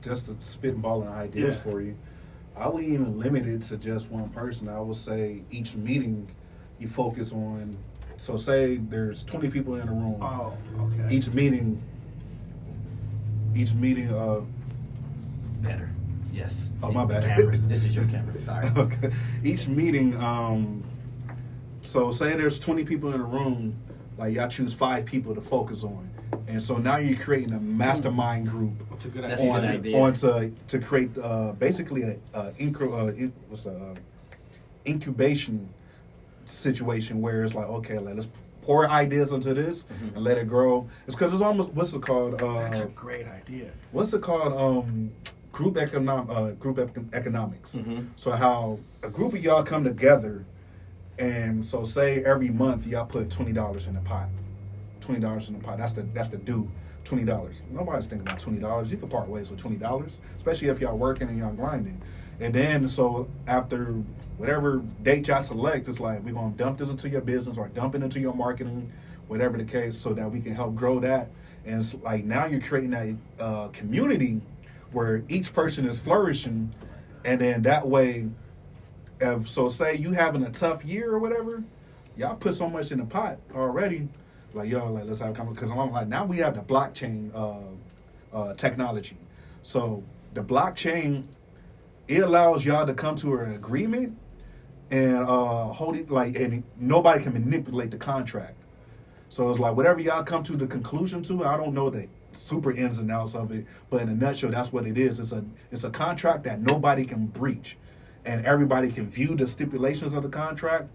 just to spitballing ideas Yeah. for you, I wouldn't even limit it to just one person. I would say each meeting you focus on. So say there's 20 people in a room. Oh, okay. Each meeting, better. Yes. Oh, my bad. Cameras. This is your camera. Sorry. okay. Each meeting, so say there's 20 people in a room, like y'all choose 5 people to focus on. And so now you're creating a mastermind group That's a good That's idea. a good idea. to create basically a incubation situation where it's like, okay, let's pour ideas into this and let it grow. It's because it's almost, what's it called? That's a great idea. What's it called? Group economics. So how a group of y'all come together, and so say every month y'all put $20 in the pot. $20 in the pot. That's the due. $20. Nobody's thinking about $20. You can part ways with $20, especially if y'all working and y'all grinding. And then so after whatever date y'all select, it's like we're gonna dump this into your business or dump it into your marketing, whatever the case, so that we can help grow that. And it's like now you're creating a community where each person is flourishing, and then that way, so say you having a tough year or whatever, y'all put so much in the pot already. Like, yo, like, let's have a conversation. Because I'm like, now we have the blockchain technology. So the blockchain, it allows y'all to come to an agreement and hold it, like, and nobody can manipulate the contract. So it's like whatever y'all come to the conclusion to, I don't know the super ins and outs of it, but in a nutshell, that's what it is. It's a contract that nobody can breach, and everybody can view the stipulations of the contract,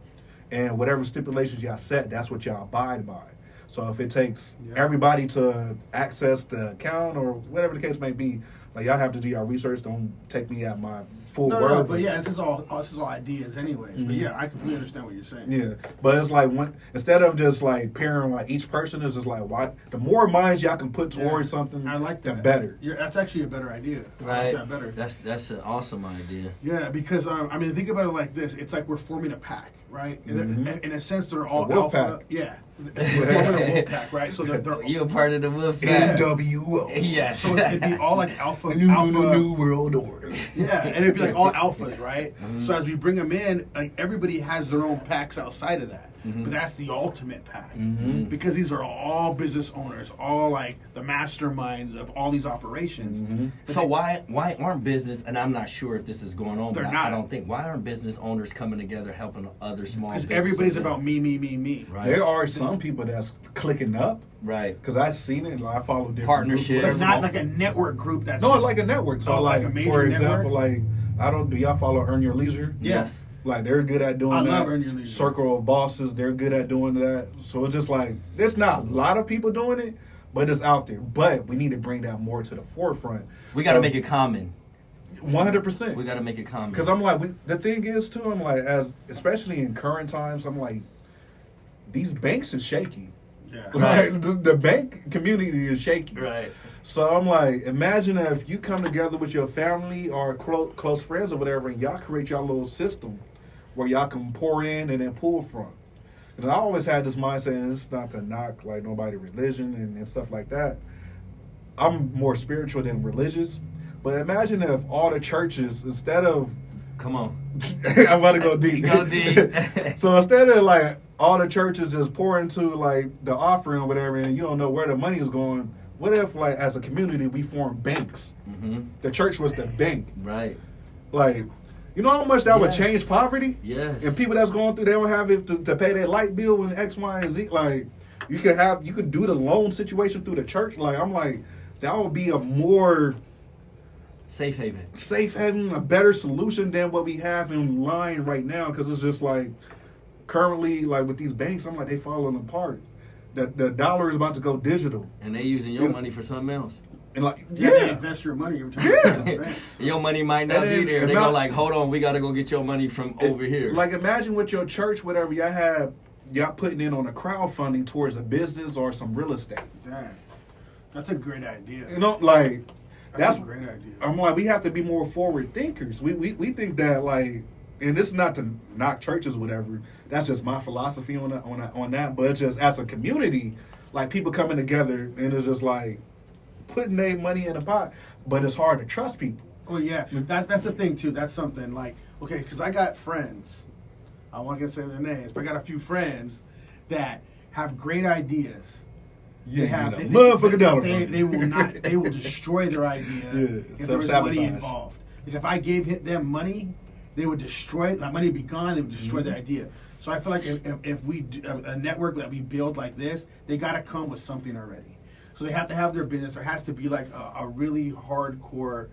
and whatever stipulations y'all set, that's what y'all abide by. So if it takes everybody to access the account or whatever the case may be, like y'all have to do your research. Don't take me at my full word. No, but yeah, this is all ideas anyways. But yeah, I completely understand what you're saying. Yeah, but it's like instead of just like pairing like each person is just like the more minds y'all can put towards something, I like that. the better. That's actually a better idea. Right. I like that better. That's an awesome idea. Yeah, because I mean, think about it like this: it's like we're forming a pack, right? In a sense, they're all A wolf alpha. pack. Yeah, we're forming a wolf pack, right? So they're You're a part of the wolf pack. NWO. Yeah. so it'd be all like alpha. New world order. Yeah, and it'd be like all alphas, right? So as we bring them in, like everybody has their own packs outside of that. But that's the ultimate pack because these are all business owners, all like the masterminds of all these operations. So why aren't business, and I'm not sure if this is going on, They're but not. I don't think, why aren't business owners coming together helping other small Because businesses? everybody's about me. Right. There are some people that's clicking up Right. because I've seen it. Like, I follow different Partnership. groups, But whatever. not like a network group that's No, just, it's like a network. So Oh, like a like major for example, network? like do y'all follow Earn Your Leisure? Yes. Like they're good at doing I that. love Earn Your Leisure. Circle of Bosses, they're good at doing that. So it's just like there's not a lot of people doing it, but it's out there. But we need to bring that more to the forefront. We got to make it common. 100%. We got to make it common. Because I'm like, the thing is too, I'm like, especially in current times, I'm like, these banks is shaky. Yeah. Like the bank community is shaky. Right. So I'm like, imagine if you come together with your family or close friends or whatever, and y'all create your little system where y'all can pour in and then pull from. And I always had this mindset, and it's not to knock like nobody religion and stuff like that. I'm more spiritual than religious. But imagine if all the churches, instead of Come on. I'm about to go deep. Go deep. So instead of like all the churches just pour into like the offering or whatever, and you don't know where the money is going, what if like as a community we form banks? The church was the bank. Right. Like, you know how much that would Yes. change poverty? Yes. And people that's going through, they don't have it to pay their light bill and X, Y, and Z. Like, you could do the loan situation through the church. Like, I'm like, that would be a more Safe haven. safe having a better solution than what we have in line right now, because it's just like currently like with these banks, I'm like, they falling apart. The dollar is about to go digital. And they using your money for something else. And like, Yeah, they yeah. invest your money every time. You right? Your money might not And be then- there. and They not- go like, hold on, we got to go get your money from over here. Like, imagine with your church, whatever, y'all putting in on a crowdfunding towards a business or some real estate. Damn. That's a great idea. You know, like, That's that's a great idea. I'm like, we have to be more forward thinkers. We think that, like, and this is not to knock churches or whatever. That's just my philosophy on that. But it's just as a community, like, people coming together and it's just like putting their money in a pot. But it's hard to trust people. Oh yeah, that's the thing too. That's something like, okay, because I got friends. I won't gonna say their names, but I got a few friends that have great ideas. Yeah, have you know, motherfucking dollar. They will not. They will destroy their idea if there was self-sabotage. money involved. Like if I gave them money, they would destroy that money. Would be gone. They would destroy the idea. So I feel like if we do a network that we build like this, they got to come with something already. So they have to have their business. There has to be like a really hardcore,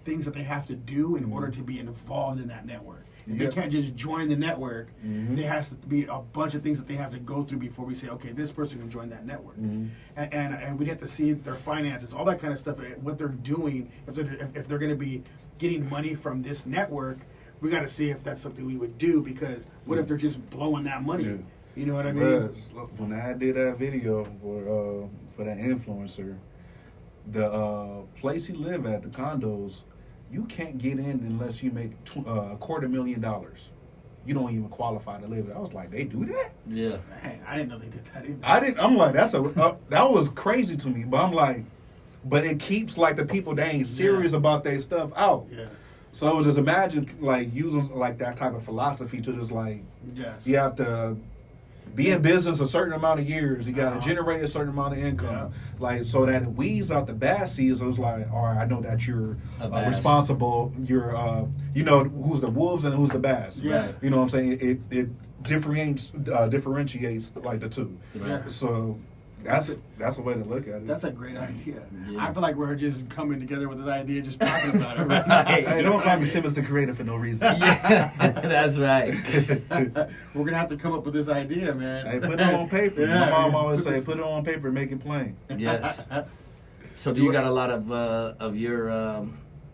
things that they have to do in order to be involved in that network. They can't just join the network. There has to be a bunch of things that they have to go through before we say, okay, this person can join that network. And we'd have to see their finances, all that kind of stuff, what they're doing. If they're going to be getting money from this network, we got to see if that's something we would do, because what if they're just blowing that money? Yeah. You know what I mean? Bruh, look, when I did that video for that influencer, the place you live at, the condos, you can't get in unless you make $250,000. You don't even qualify to live there. I was like, they do that? Yeah. Hey, I didn't know they did that either. I'm like, that was crazy to me. But I'm like, but it keeps like the people that ain't serious about their stuff out. Yeah. So just imagine like using like that type of philosophy to just like, Yes. you have to be in business a certain amount of years. You got to generate a certain amount of income, like so that it weeds out the bad seeds. So it's like, all right, I know that you're responsible. You're, you know, who's the wolves and who's the bass. Yeah. You know what I'm saying? It differentiates like the two. Right. So that's a way to look at it. That's a great idea. Yeah. I feel like we're just coming together with this idea, just talking about it right Right. Hey, don't call me Sxmmnz the creator for no reason. Yeah, that's right. We're gonna have to come up with this idea, man. Hey, put it on paper. Yeah. My mom always say, put it on paper, make it plain. Yes. So do you got a lot of your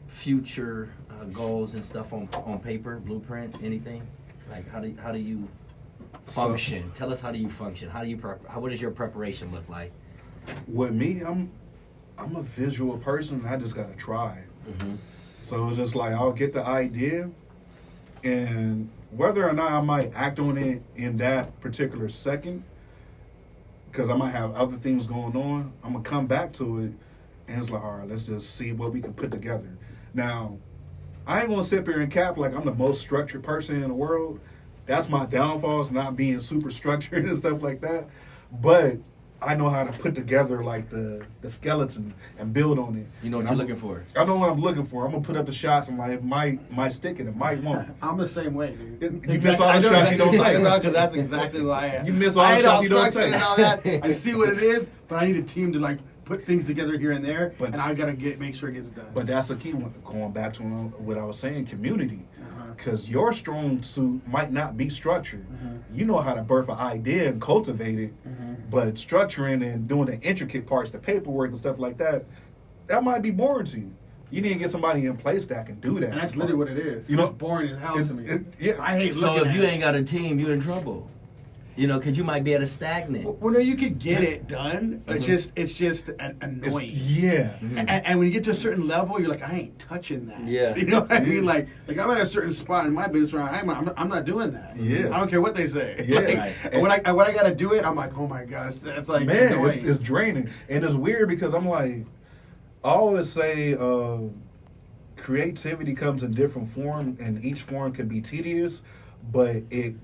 future goals and stuff on paper, blueprint, anything? Like how do you function? Tell us, how do you function? How do you what does your preparation look like? With me, I'm a visual person. I just gotta try. So it's just like I'll get the idea, and whether or not I might act on it in that particular second, because I might have other things going on, I'm gonna come back to it, and it's like, all right, let's just see what we can put together. Now, I ain't gonna sit here and cap like I'm the most structured person in the world. That's my downfall, is not being super structured and stuff like that. But I know how to put together like the skeleton and build on it. You know what you're looking for. I know what I'm looking for. I'm gonna put up the shots and like it might stick and it might won't. I'm the same way, dude. You miss all the shots you don't take. Because that's exactly who I am. You miss all the shots you don't structured take. and all that. I see what it is, but I need a team to like put things together here and there, But- and I gotta make sure it gets done. But that's the key one. Going back to what I was saying, community. Because your strong suit might not be structured. You know how to birth an idea and cultivate it, but structuring and doing the intricate parts, the paperwork and stuff like that, that might be boring to you. You need to get somebody in place that can do that. And that's literally what it is. You know, it's boring as hell to me. Yeah. I hate So looking if at you it. ain't got a team, you're in trouble. You know, because you might be at a stagnant. Well, no, you could get it done. It's just annoying. Yeah. And when you get to a certain level, you're like, I ain't touching that. Yeah. You know what I mean? Like I'm at a certain spot in my business where I'm not doing that. Yeah. I don't care what they say. Yeah. Like, when I gotta do it, I'm like, oh my god, it's like Man, annoying. it's draining. And it's weird because I'm like, I always say creativity comes in different form, and each form can be tedious, but it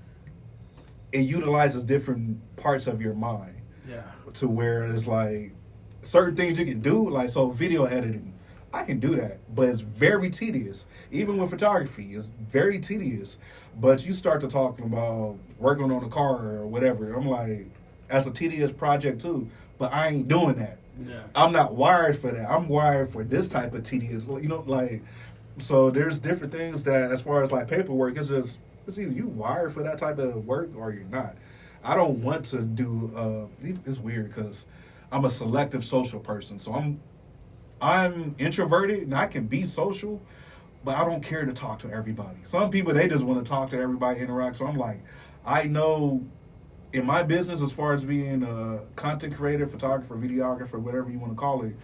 utilizes different parts of your mind. Yeah. To where it's like certain things you can do, like so video editing, I can do that, but it's very tedious. Even with photography, it's very tedious. But you start to talking about working on a car or whatever, I'm like, that's a tedious project too, but I ain't doing that. Yeah. I'm not wired for that. I'm wired for this type of tedious, you know, like, so there's different things that, as far as like paperwork, it's either you wired for that type of work or you're not. I don't want to do, it's weird because I'm a selective social person. So I'm introverted and I can be social, but I don't care to talk to everybody. Some people, they just want to talk to everybody, interact. So I'm like, I know in my business, as far as being a content creator, photographer, videographer, whatever you want to call it,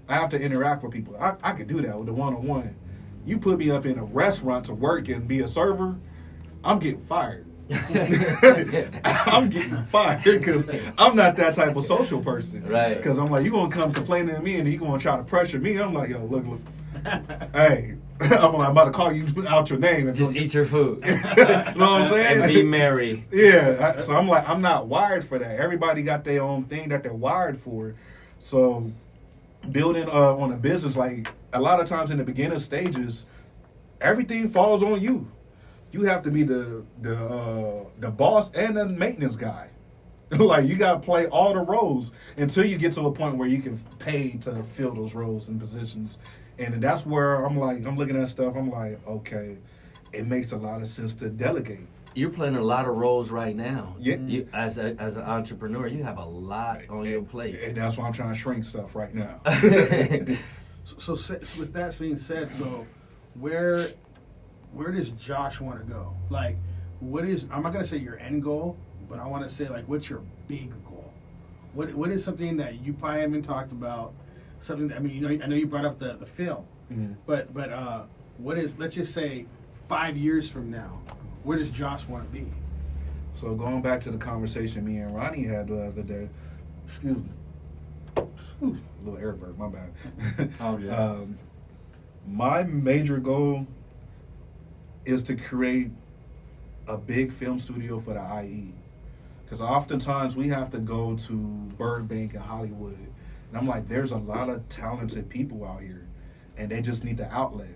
I have to interact with people. I could do that with the one-on-one. You put me up in a restaurant to work and be a server, I'm getting fired. I'm getting fired because I'm not that type of social person. Right. Because I'm like, you're going to come complaining to me and you're going to try to pressure me. I'm like, yo, look. Hey, I'm about to call you out your name. Just eat your food. You know what I'm saying? And be merry. Yeah. So I'm like, I'm not wired for that. Everybody got their own thing that they're wired for. So building on a business, like a lot of times in the beginning stages, everything falls on you. You have to be the boss and the maintenance guy. Like you got to play all the roles until you get to a point where you can pay to fill those roles and positions. And that's where I'm looking at stuff. I'm like, okay, it makes a lot of sense to delegate. You're playing a lot of roles right now. Yeah. You, as an entrepreneur, you have a lot on your plate. And that's why I'm trying to shrink stuff right now. So with that being said, so where does Josh want to go? Like, what is, I'm not going to say your end goal, but I want to say, like, what's your big goal? What is something that you probably haven't talked about? Something that, I mean, I know you brought up the film, Mhm. but what is, let's just say 5 years from now, where does Josh want to be? So going back to the conversation me and Ronnie had the other day, excuse me, a little air burp, my bad. Oh, yeah. My major goal is to create a big film studio for the IE. Because oftentimes we have to go to Burbank and Hollywood. And I'm like, there's a lot of talented people out here. And they just need the outlet.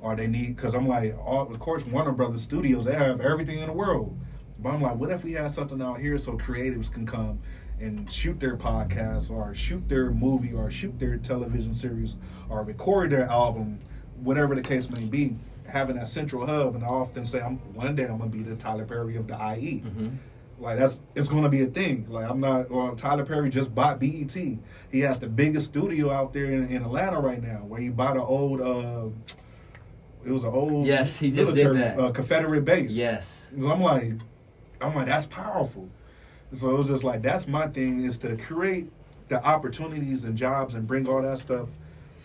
Or they need, because I'm like, of course, Warner Brothers Studios, they have everything in the world. But I'm like, what if we had something out here so creatives can come and shoot their podcast or shoot their movie or shoot their television series or record their album, whatever the case may be, having that central hub. And I often say, one day I'm going to be the Tyler Perry of the IE. Mm-hmm. Like, it's going to be a thing. Like, I'm not, Tyler Perry just bought BET. He has the biggest studio out there in Atlanta right now, where he bought an old, it was an old Yes, he just military, did that. Confederate base. Yes. I'm like, that's powerful. So it was just like, that's my thing, is to create the opportunities and jobs and bring all that stuff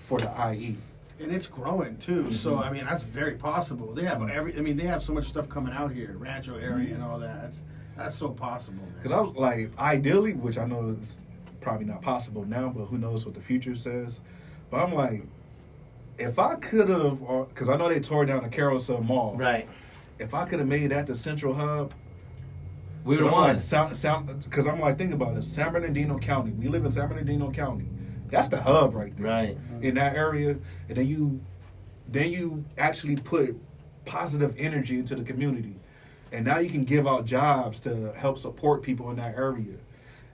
for the IE. And it's growing too, so I mean that's very possible. They have they have so much stuff coming out here, Rancho area and all that. That's so possible. Because I was like, ideally, which I know is probably not possible now, but who knows what the future says. But I'm like, if I could have, because I know they tore down the Carousel Mall. Right. If I could have made that the central hub, We would have won. Because I'm like, think about it, San Bernardino County. We live in San Bernardino County. That's the hub right there. Right. In that area, and then you actually put positive energy into the community, and now you can give out jobs to help support people in that area.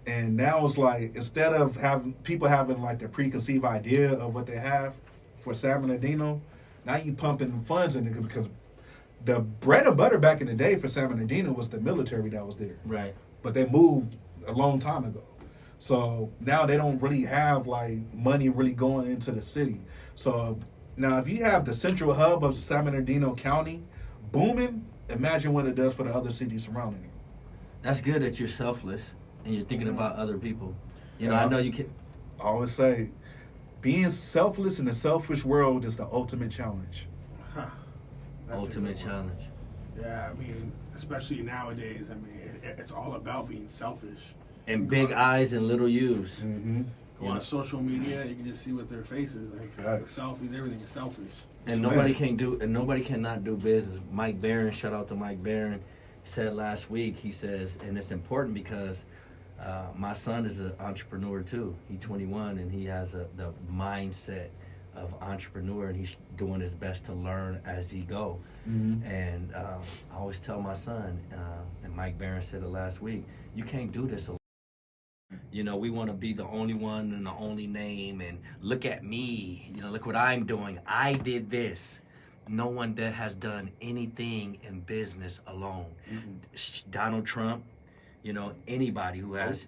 And now it's like, instead of having people having like the preconceived idea of what they have for San Bernardino, now you pumping funds in it, because the bread and butter back in the day for San Bernardino was the military that was there. Right. But they moved a long time ago. So now they don't really have like money really going into the city. So now if you have the central hub of San Bernardino County booming, imagine what it does for the other cities surrounding it. That's good that you're selfless and you're thinking about other people. You know, Yeah. I know you can. I always say, being selfless in a selfish world is the ultimate challenge. Huh. That's a Ultimate good one. challenge. Yeah, I mean, especially nowadays. I mean, it's all about being selfish. And big eyes and little U's. Mm-hmm. Go on social media, you can just see what their faces like. The Facts. selfies, everything is selfish. And nobody cannot do business. Mike Barron, shout out to Mike Barron, said last week, he says, and it's important because my son is an entrepreneur too. He's 21 and he has the mindset of entrepreneur, and he's doing his best to learn as he go. Mm-hmm. And I always tell my son, and Mike Barron said it last week, you can't do this alone. You know, we want to be the only one and the only name, and look at me, you know, look what I'm doing. I did this. No one that has done anything in business alone. Mm-hmm. Donald Trump, anybody who has,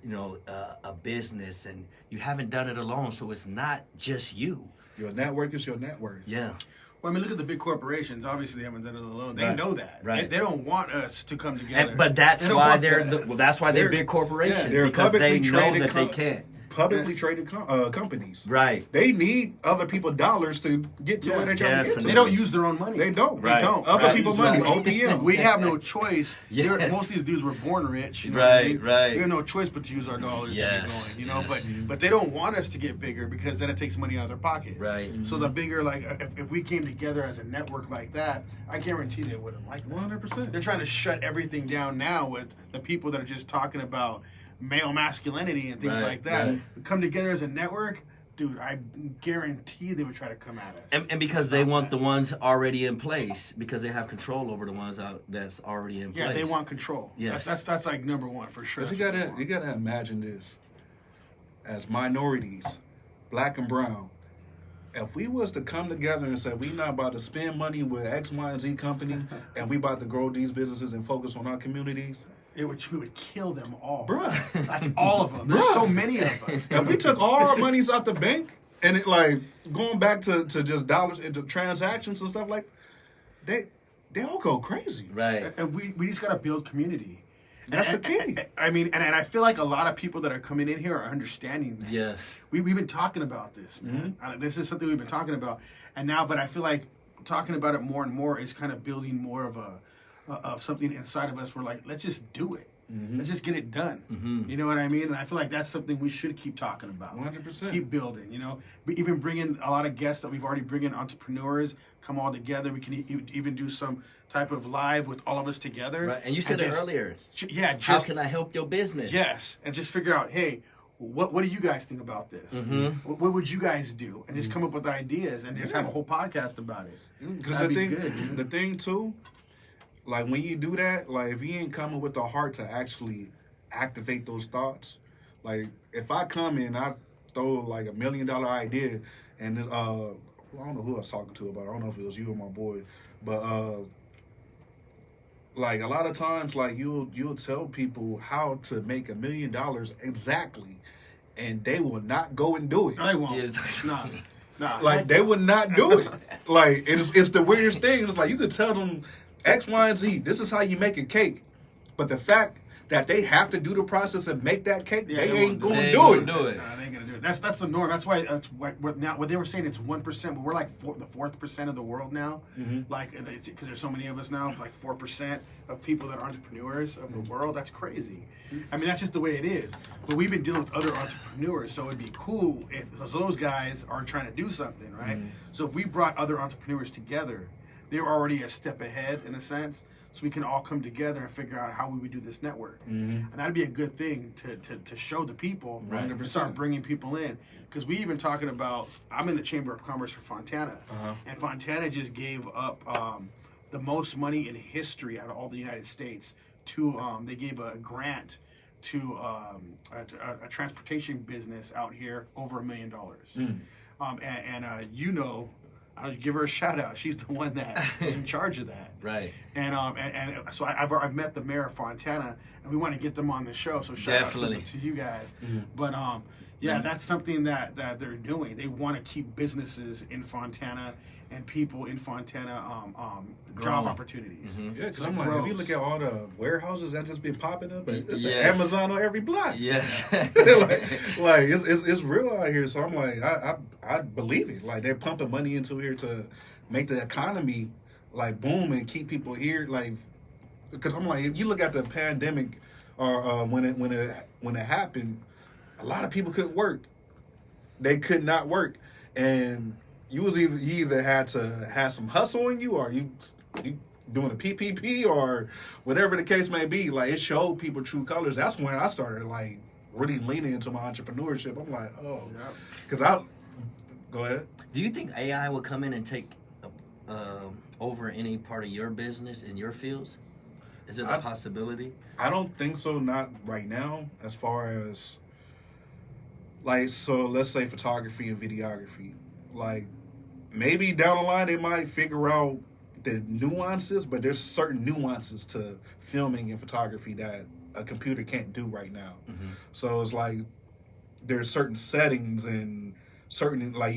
a business, and you haven't done it alone. So it's not just you. Your network is your net worth. Yeah. Well, I mean, look at the big corporations. Obviously, they haven't done it alone. They Right. know that. Right. They don't want us to come together. But that's They don't why want they're that. that's why they're They're- big corporations, they're because they publicly know traded that they can't. Publicly traded companies. Right. They need other people's dollars to get to Yeah, where they're trying to get definitely. to. They don't use their own money. They don't. Right. They don't. Other Right. people's Right. money, OPM. We have no choice. Yeah. Most of these dudes were born rich. You know what I Right, mean? right. We have no choice but to use our dollars Yes, to get going. yes. But they don't want us to get bigger because then it takes money out of their pocket. Right. So the bigger, like, if we came together as a network like that, I guarantee they wouldn't like that. 100%. They're trying to shut everything down now with the people that are just talking about male masculinity and things Right, like that. right. We come together as a network, dude, I guarantee they would try to come at us. And because they Stop want that. the ones already in place, because they have control over the ones that's already in place. Yeah, they want control. Yes. That's like number one for sure. But you gotta imagine this. As minorities, black and brown, if we was to come together and say we not about to spend money with X, Y, and Z company, and we about to grow these businesses and focus on our communities, we would kill them all. bruh. Like all of them. There's Bruh. so many of us. If we took all our monies out the bank and it like going back to just dollars into transactions and stuff, like they all go crazy. Right. And we just gotta build community. That's the key. I mean, and I feel like a lot of people that are coming in here are understanding that. Yes. We've been talking about this, man. This is something we've been talking about, and now, but I feel like talking about it more and more is kind of building more of something inside of us. We're like, let's just do it. Let's just get it done. You know what I mean? And I feel like that's something we should keep talking about. 100%. Keep building. We even bring in a lot of guests that we've already bring in, entrepreneurs, come all together. We can even do some type of live with all of us together. Right. And you said it just- earlier. Yeah, How just can I help your business? yes, and just figure out, hey, what do you guys think about this? What would you guys do? And just come up with ideas and just have a whole podcast about it. Because That'd the be thing, good. the thing too, like when you do that, like if you ain't coming with the heart to actually activate those thoughts, like if I come in, I throw like $1 million idea, and I don't know who I was talking to about it. I don't know if it was you or my boy, but like a lot of times, like you'll tell people how to make $1 million exactly, and they will not go and do it. No, they won't. Yes. Nah. Like they would not do it. Like it's the weirdest thing. It's like you could tell them X, Y, and Z. This is how you make a cake, but the fact that they have to do the process and make that cake, Yeah, they they ain't won't gonna They do ain't it. gonna do it. Nah, they ain't gonna do it. That's the norm. That's why now what they were saying it's 1%, but we're like the 4th% of the world now. Like because there's so many of us now, like 4% of people that are entrepreneurs of the world. That's crazy. I mean that's just the way it is. But we've been dealing with other entrepreneurs, so it'd be cool if those guys are trying to do something, right? So if we brought other entrepreneurs together, they're already a step ahead in a sense. So we can all come together and figure out how we would do this network, and that'd be a good thing to show the people, Right. and start bringing people in. Because we even talking about, I'm in the Chamber of Commerce for Fontana, and Fontana just gave up the most money in history out of all the United States to they gave a grant to a transportation business out here over $1 million, and I'll give her a shout out. She's the one that is in charge of that. Right. And so I've met the mayor of Fontana, and we want to get them on the show. So shout Definitely. out to you guys. But yeah, that's something that they're doing. They want to keep businesses in Fontana and people in Fontana job Growing. opportunities. Yeah, because So I'm like, gross. if you look at all the warehouses that just been popping up, it's an Yes. Amazon on every block. Yes. like it's real out here. So I'm like, I believe it. Like they're pumping money into here to make the economy like boom and keep people here. Like, because I'm like, if you look at the pandemic or when it happened, a lot of people couldn't work. They could not work, and you either had to have some hustle in you, or you doing a PPP or whatever the case may be. Like it showed people true colors. That's when I started like really leaning into my entrepreneurship. I'm like, oh, because go ahead. Do you think AI will come in and take over any part of your business in your fields? Is it a possibility? I don't think so. Not right now. As far as like, so let's say photography and videography. Like maybe down the line they might figure out the nuances, but there's certain nuances to filming and photography that a computer can't do right now. Mm-hmm. So it's like there's certain settings and certain I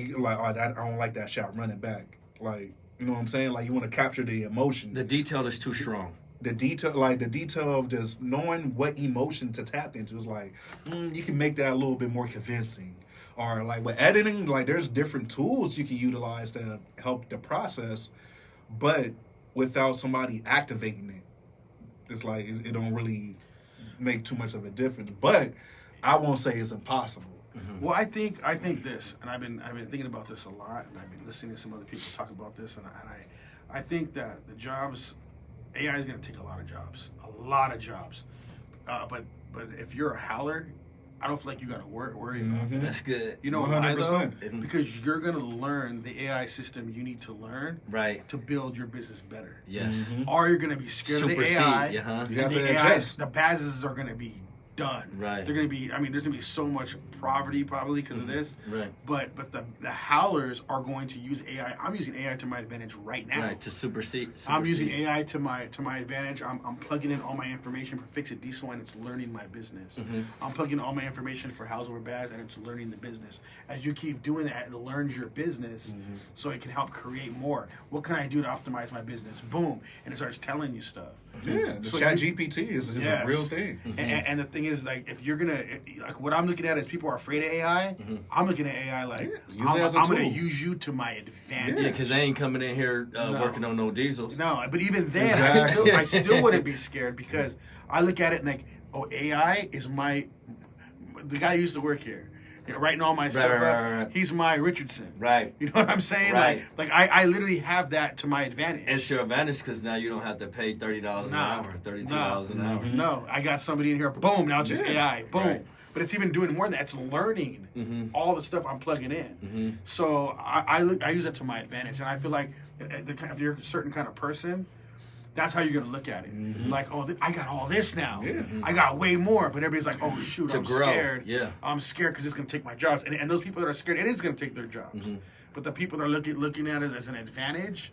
don't like that shot running back. Like, you know what I'm saying? Like, you want to capture the emotion. The detail is too strong. The detail of just knowing what emotion to tap into is like, you can make that a little bit more convincing. Or like with editing, like there's different tools you can utilize to help the process, but without somebody activating it, it's like it don't really make too much of a difference. But I won't say it's impossible. Mm-hmm. Well, I think this, and I've been thinking about this a lot, and I've been listening to some other people talk about this, and I think that the jobs, AI is going to take a lot of jobs, but if you're a howler, I don't feel like you got to worry about that. That's good. You know why though? 100%. Because you're going to learn the AI system you need to learn Right. to build your business better. Yes. Mm-hmm. Or you're going to be scared of the Supersede. AI. Uh-huh. You have And to the AI, adjust. the bases are going to be done. Right. They're going to be. I mean, there's going to be so much poverty probably because of this. Right. But the howlers are going to use AI. I'm using AI to my advantage right now. Right. To supersede. I'm using AI to my advantage. I'm plugging in all my information for Fix It Diesel, and it's learning my business. Mhm. I'm plugging in all my information for House Over Bass, and it's learning the business. As you keep doing that, it learns your business, so it can help create more. What can I do to optimize my business? Boom, and it starts telling you stuff. Yeah, the So Chat you- GPT is Yes. a real thing. And the thing is, like, if you're gonna, like, what I'm looking at is people are afraid of AI. I'm looking at AI like, Use it as a I'm gonna tool. use you to my advantage. Yeah, because they ain't coming in here No. working on no diesels. No, but even then, Exactly. I still wouldn't be scared because I look at it like, oh, AI is the guy who used to work here, writing all my stuff up. right. He's my Richardson. Right. You know what I'm saying? Right. Like I literally have that to my advantage. It's your advantage because now you don't have to pay $30 an No. hour, $32 an hour. No, I got somebody in here. Boom! Now it's just Yeah. AI. Boom. Right. But it's even doing more than that. It's learning all the stuff I'm plugging in. So I use it to my advantage, and I feel like if you're a certain kind of person, that's how you're gonna look at it. Like, oh, I got all this now. Yeah. I got way more. But everybody's like, oh shoot, To I'm grow. scared. Yeah. I'm scared because it's gonna take my jobs. And those people that are scared, it is gonna take their jobs. But the people that are looking at it as an advantage,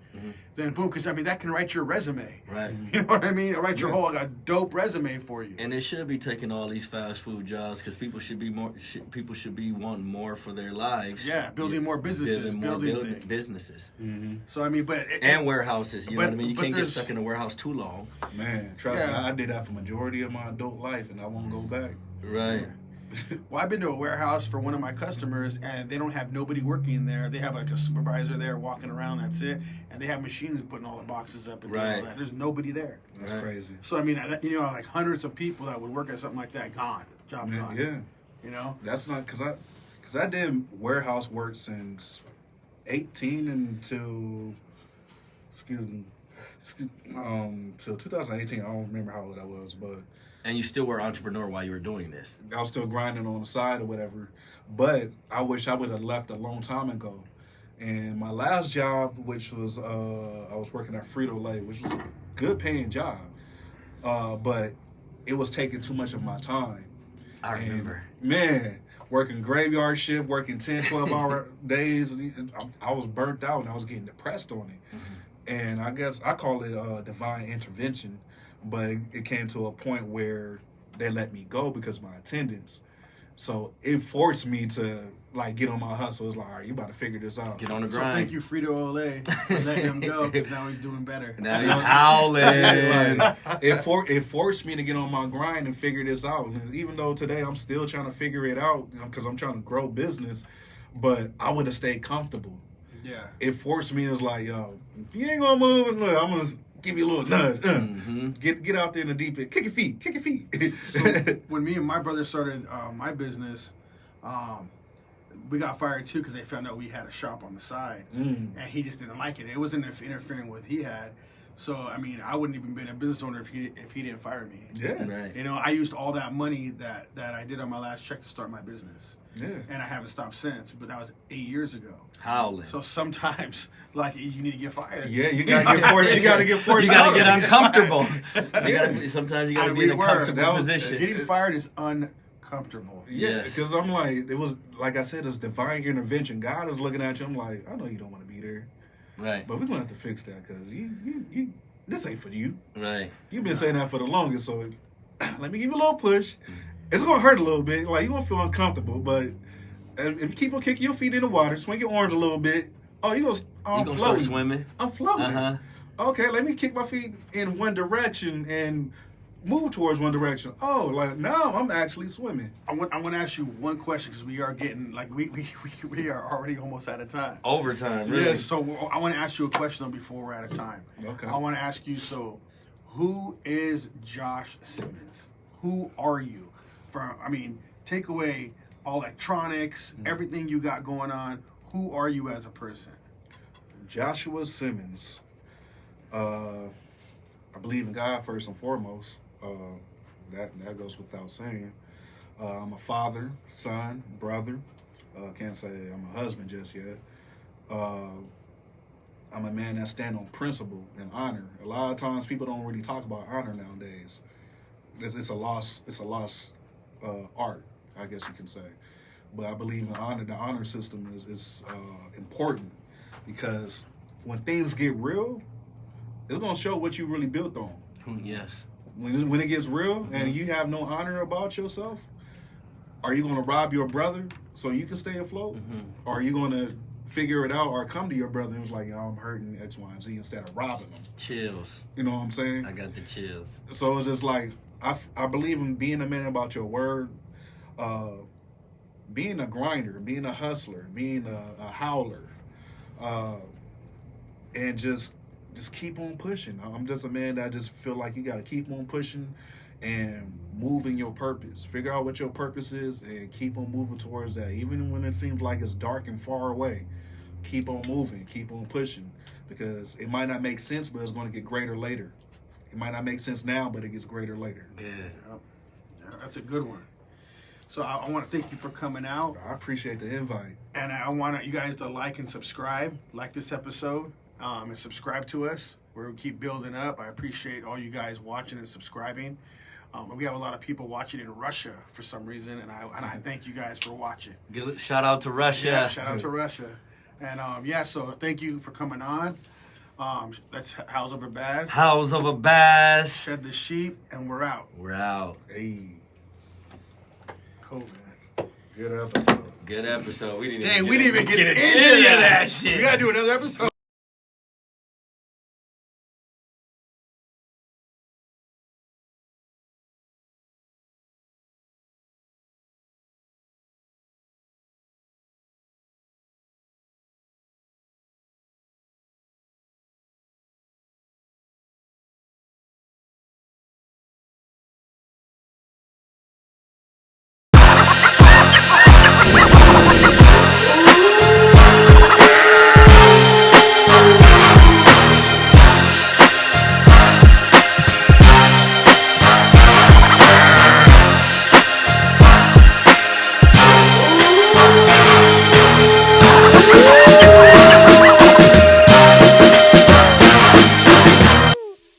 then boom, because I mean that can write your resume. Right. You know what I mean? Write your whole dope resume for you. And it should be taking all these fast food jobs because people should be wanting more for their lives. Yeah, building more businesses, building things. businesses So I mean, but and warehouses. You know but- what I mean? You but can't get there's- stuck in a warehouse too long. Man, trust Yeah. me, I did that for majority of my adult life, and I won't go back. Right. well, I've been to a warehouse for one of my customers, and they don't have nobody working there. They have like a supervisor there walking around. That's it, and they have machines putting all the boxes up and doing all Right. that. There's nobody there. That's Right. crazy. So I mean, like hundreds of people that would work at something like that gone, job Man, gone. yeah, You know. that's not because I did warehouse work since 18 until till 2018. I don't remember how old I was, but And you still were an entrepreneur while you were doing this. I was still grinding on the side or whatever. But I wish I would have left a long time ago. And my last job, which was I was working at Frito-Lay, which was a good paying job, but it was taking too much of my time. I remember. And, man, working graveyard shift, working 10, 12-hour days, I was burnt out and I was getting depressed on it. And I guess I call it divine intervention, but it came to a point where they let me go because of my attendance. So it forced me to like get on my hustle. It's like, all right, you about to figure this out. Get on the So grind. thank you, Frito-Lay, for letting him go because now he's doing better. Now you're howling. Yeah, like, it forced me to get on my grind and figure this out. And even though today I'm still trying to figure it out because I'm trying to grow business, but I would have stayed comfortable. Yeah. It forced me. It's like, yo, if you ain't gonna move, and look, I'm gonna give you a little nudge. Get out there in the deep end. Kick your feet. Kick your feet. So when me and my brother started my business, we got fired too because they found out we had a shop on the side, and he just didn't like it. It wasn't interfering with what he had. So I mean, I wouldn't even been a business owner if he didn't fire me. Yeah. Right. You know, I used all that money that I did on my last check to start my business, Yeah. and I haven't stopped since. But that was 8 years ago. Howling. So sometimes, like, you need to get fired. Yeah, you gotta get forced. You gotta get forced. You gotta out get of it. uncomfortable. Yeah. Sometimes you gotta And be in a we were. comfortable That was- position. Getting fired is uncomfortable. Yeah, Yes. because I'm like, it was like I said, it's divine intervention. God is looking at you. I'm like, I know you don't want to be there, Right. but we're gonna have to fix that because you this ain't for you. Right. You've been saying that for the longest, so let me give you a little push. It's gonna hurt a little bit. Like, you're gonna feel uncomfortable, but if you keep on kicking your feet in the water, swing your arms a little bit. Oh, I'm gonna start floating. swimming. I'm floating. Uh-huh. Okay, let me kick my feet in one direction and move towards one direction. Oh, like now I'm actually swimming. I want to ask you one question because we are getting like we are already almost out of time. Overtime, really. Yeah, so I want to ask you a question before we're out of time. Okay. I want to ask you, so who is Josh Sxmmnz? Who are you? Take away all electronics, everything you got going on. Who are you as a person? Joshua Sxmmnz. I believe in God first and foremost. That goes without saying. I'm a father, son, brother. Can't say I'm a husband just yet. I'm a man that stand on principle and honor. A lot of times people don't really talk about honor nowadays. It's a lost art, I guess you can say. But I believe in honor. The honor system is important because when things get real, it's gonna show what you really built on. Yes. When it gets real and you have no honor about yourself, are you going to rob your brother so you can stay afloat? Mm-hmm. Or are you going to figure it out or come to your brother and was like, I'm hurting X, Y, and Z instead of robbing them? Chills. You know what I'm saying? I got the chills. So it's just like, I believe in being a man about your word, being a grinder, being a hustler, being a howler, and just keep on pushing. I'm just a man that just feel like you got to keep on pushing and moving your purpose. Figure out what your purpose is and keep on moving towards that. Even when it seems like it's dark and far away, keep on moving, keep on pushing, because it might not make sense, but it's going to get greater later. It might not make sense now, but it gets greater later. Good. Yeah, that's a good one. So I want to thank you for coming out. I appreciate the invite. And I want you guys to like and subscribe, like this episode, and subscribe to us. We keep building up. I appreciate all you guys watching and subscribing. We have a lot of people watching in Russia for some reason, and I thank you guys for watching. Good. Shout out to Russia. Yeah, shout out to Russia. And so thank you for coming on. That's House Over Bass. House of a Bass. Shed the sheep, and we're out. We're out. Hey, Cool, man. good episode. Good episode. We didn't Dang, we didn't even get into that shit. We gotta do another episode.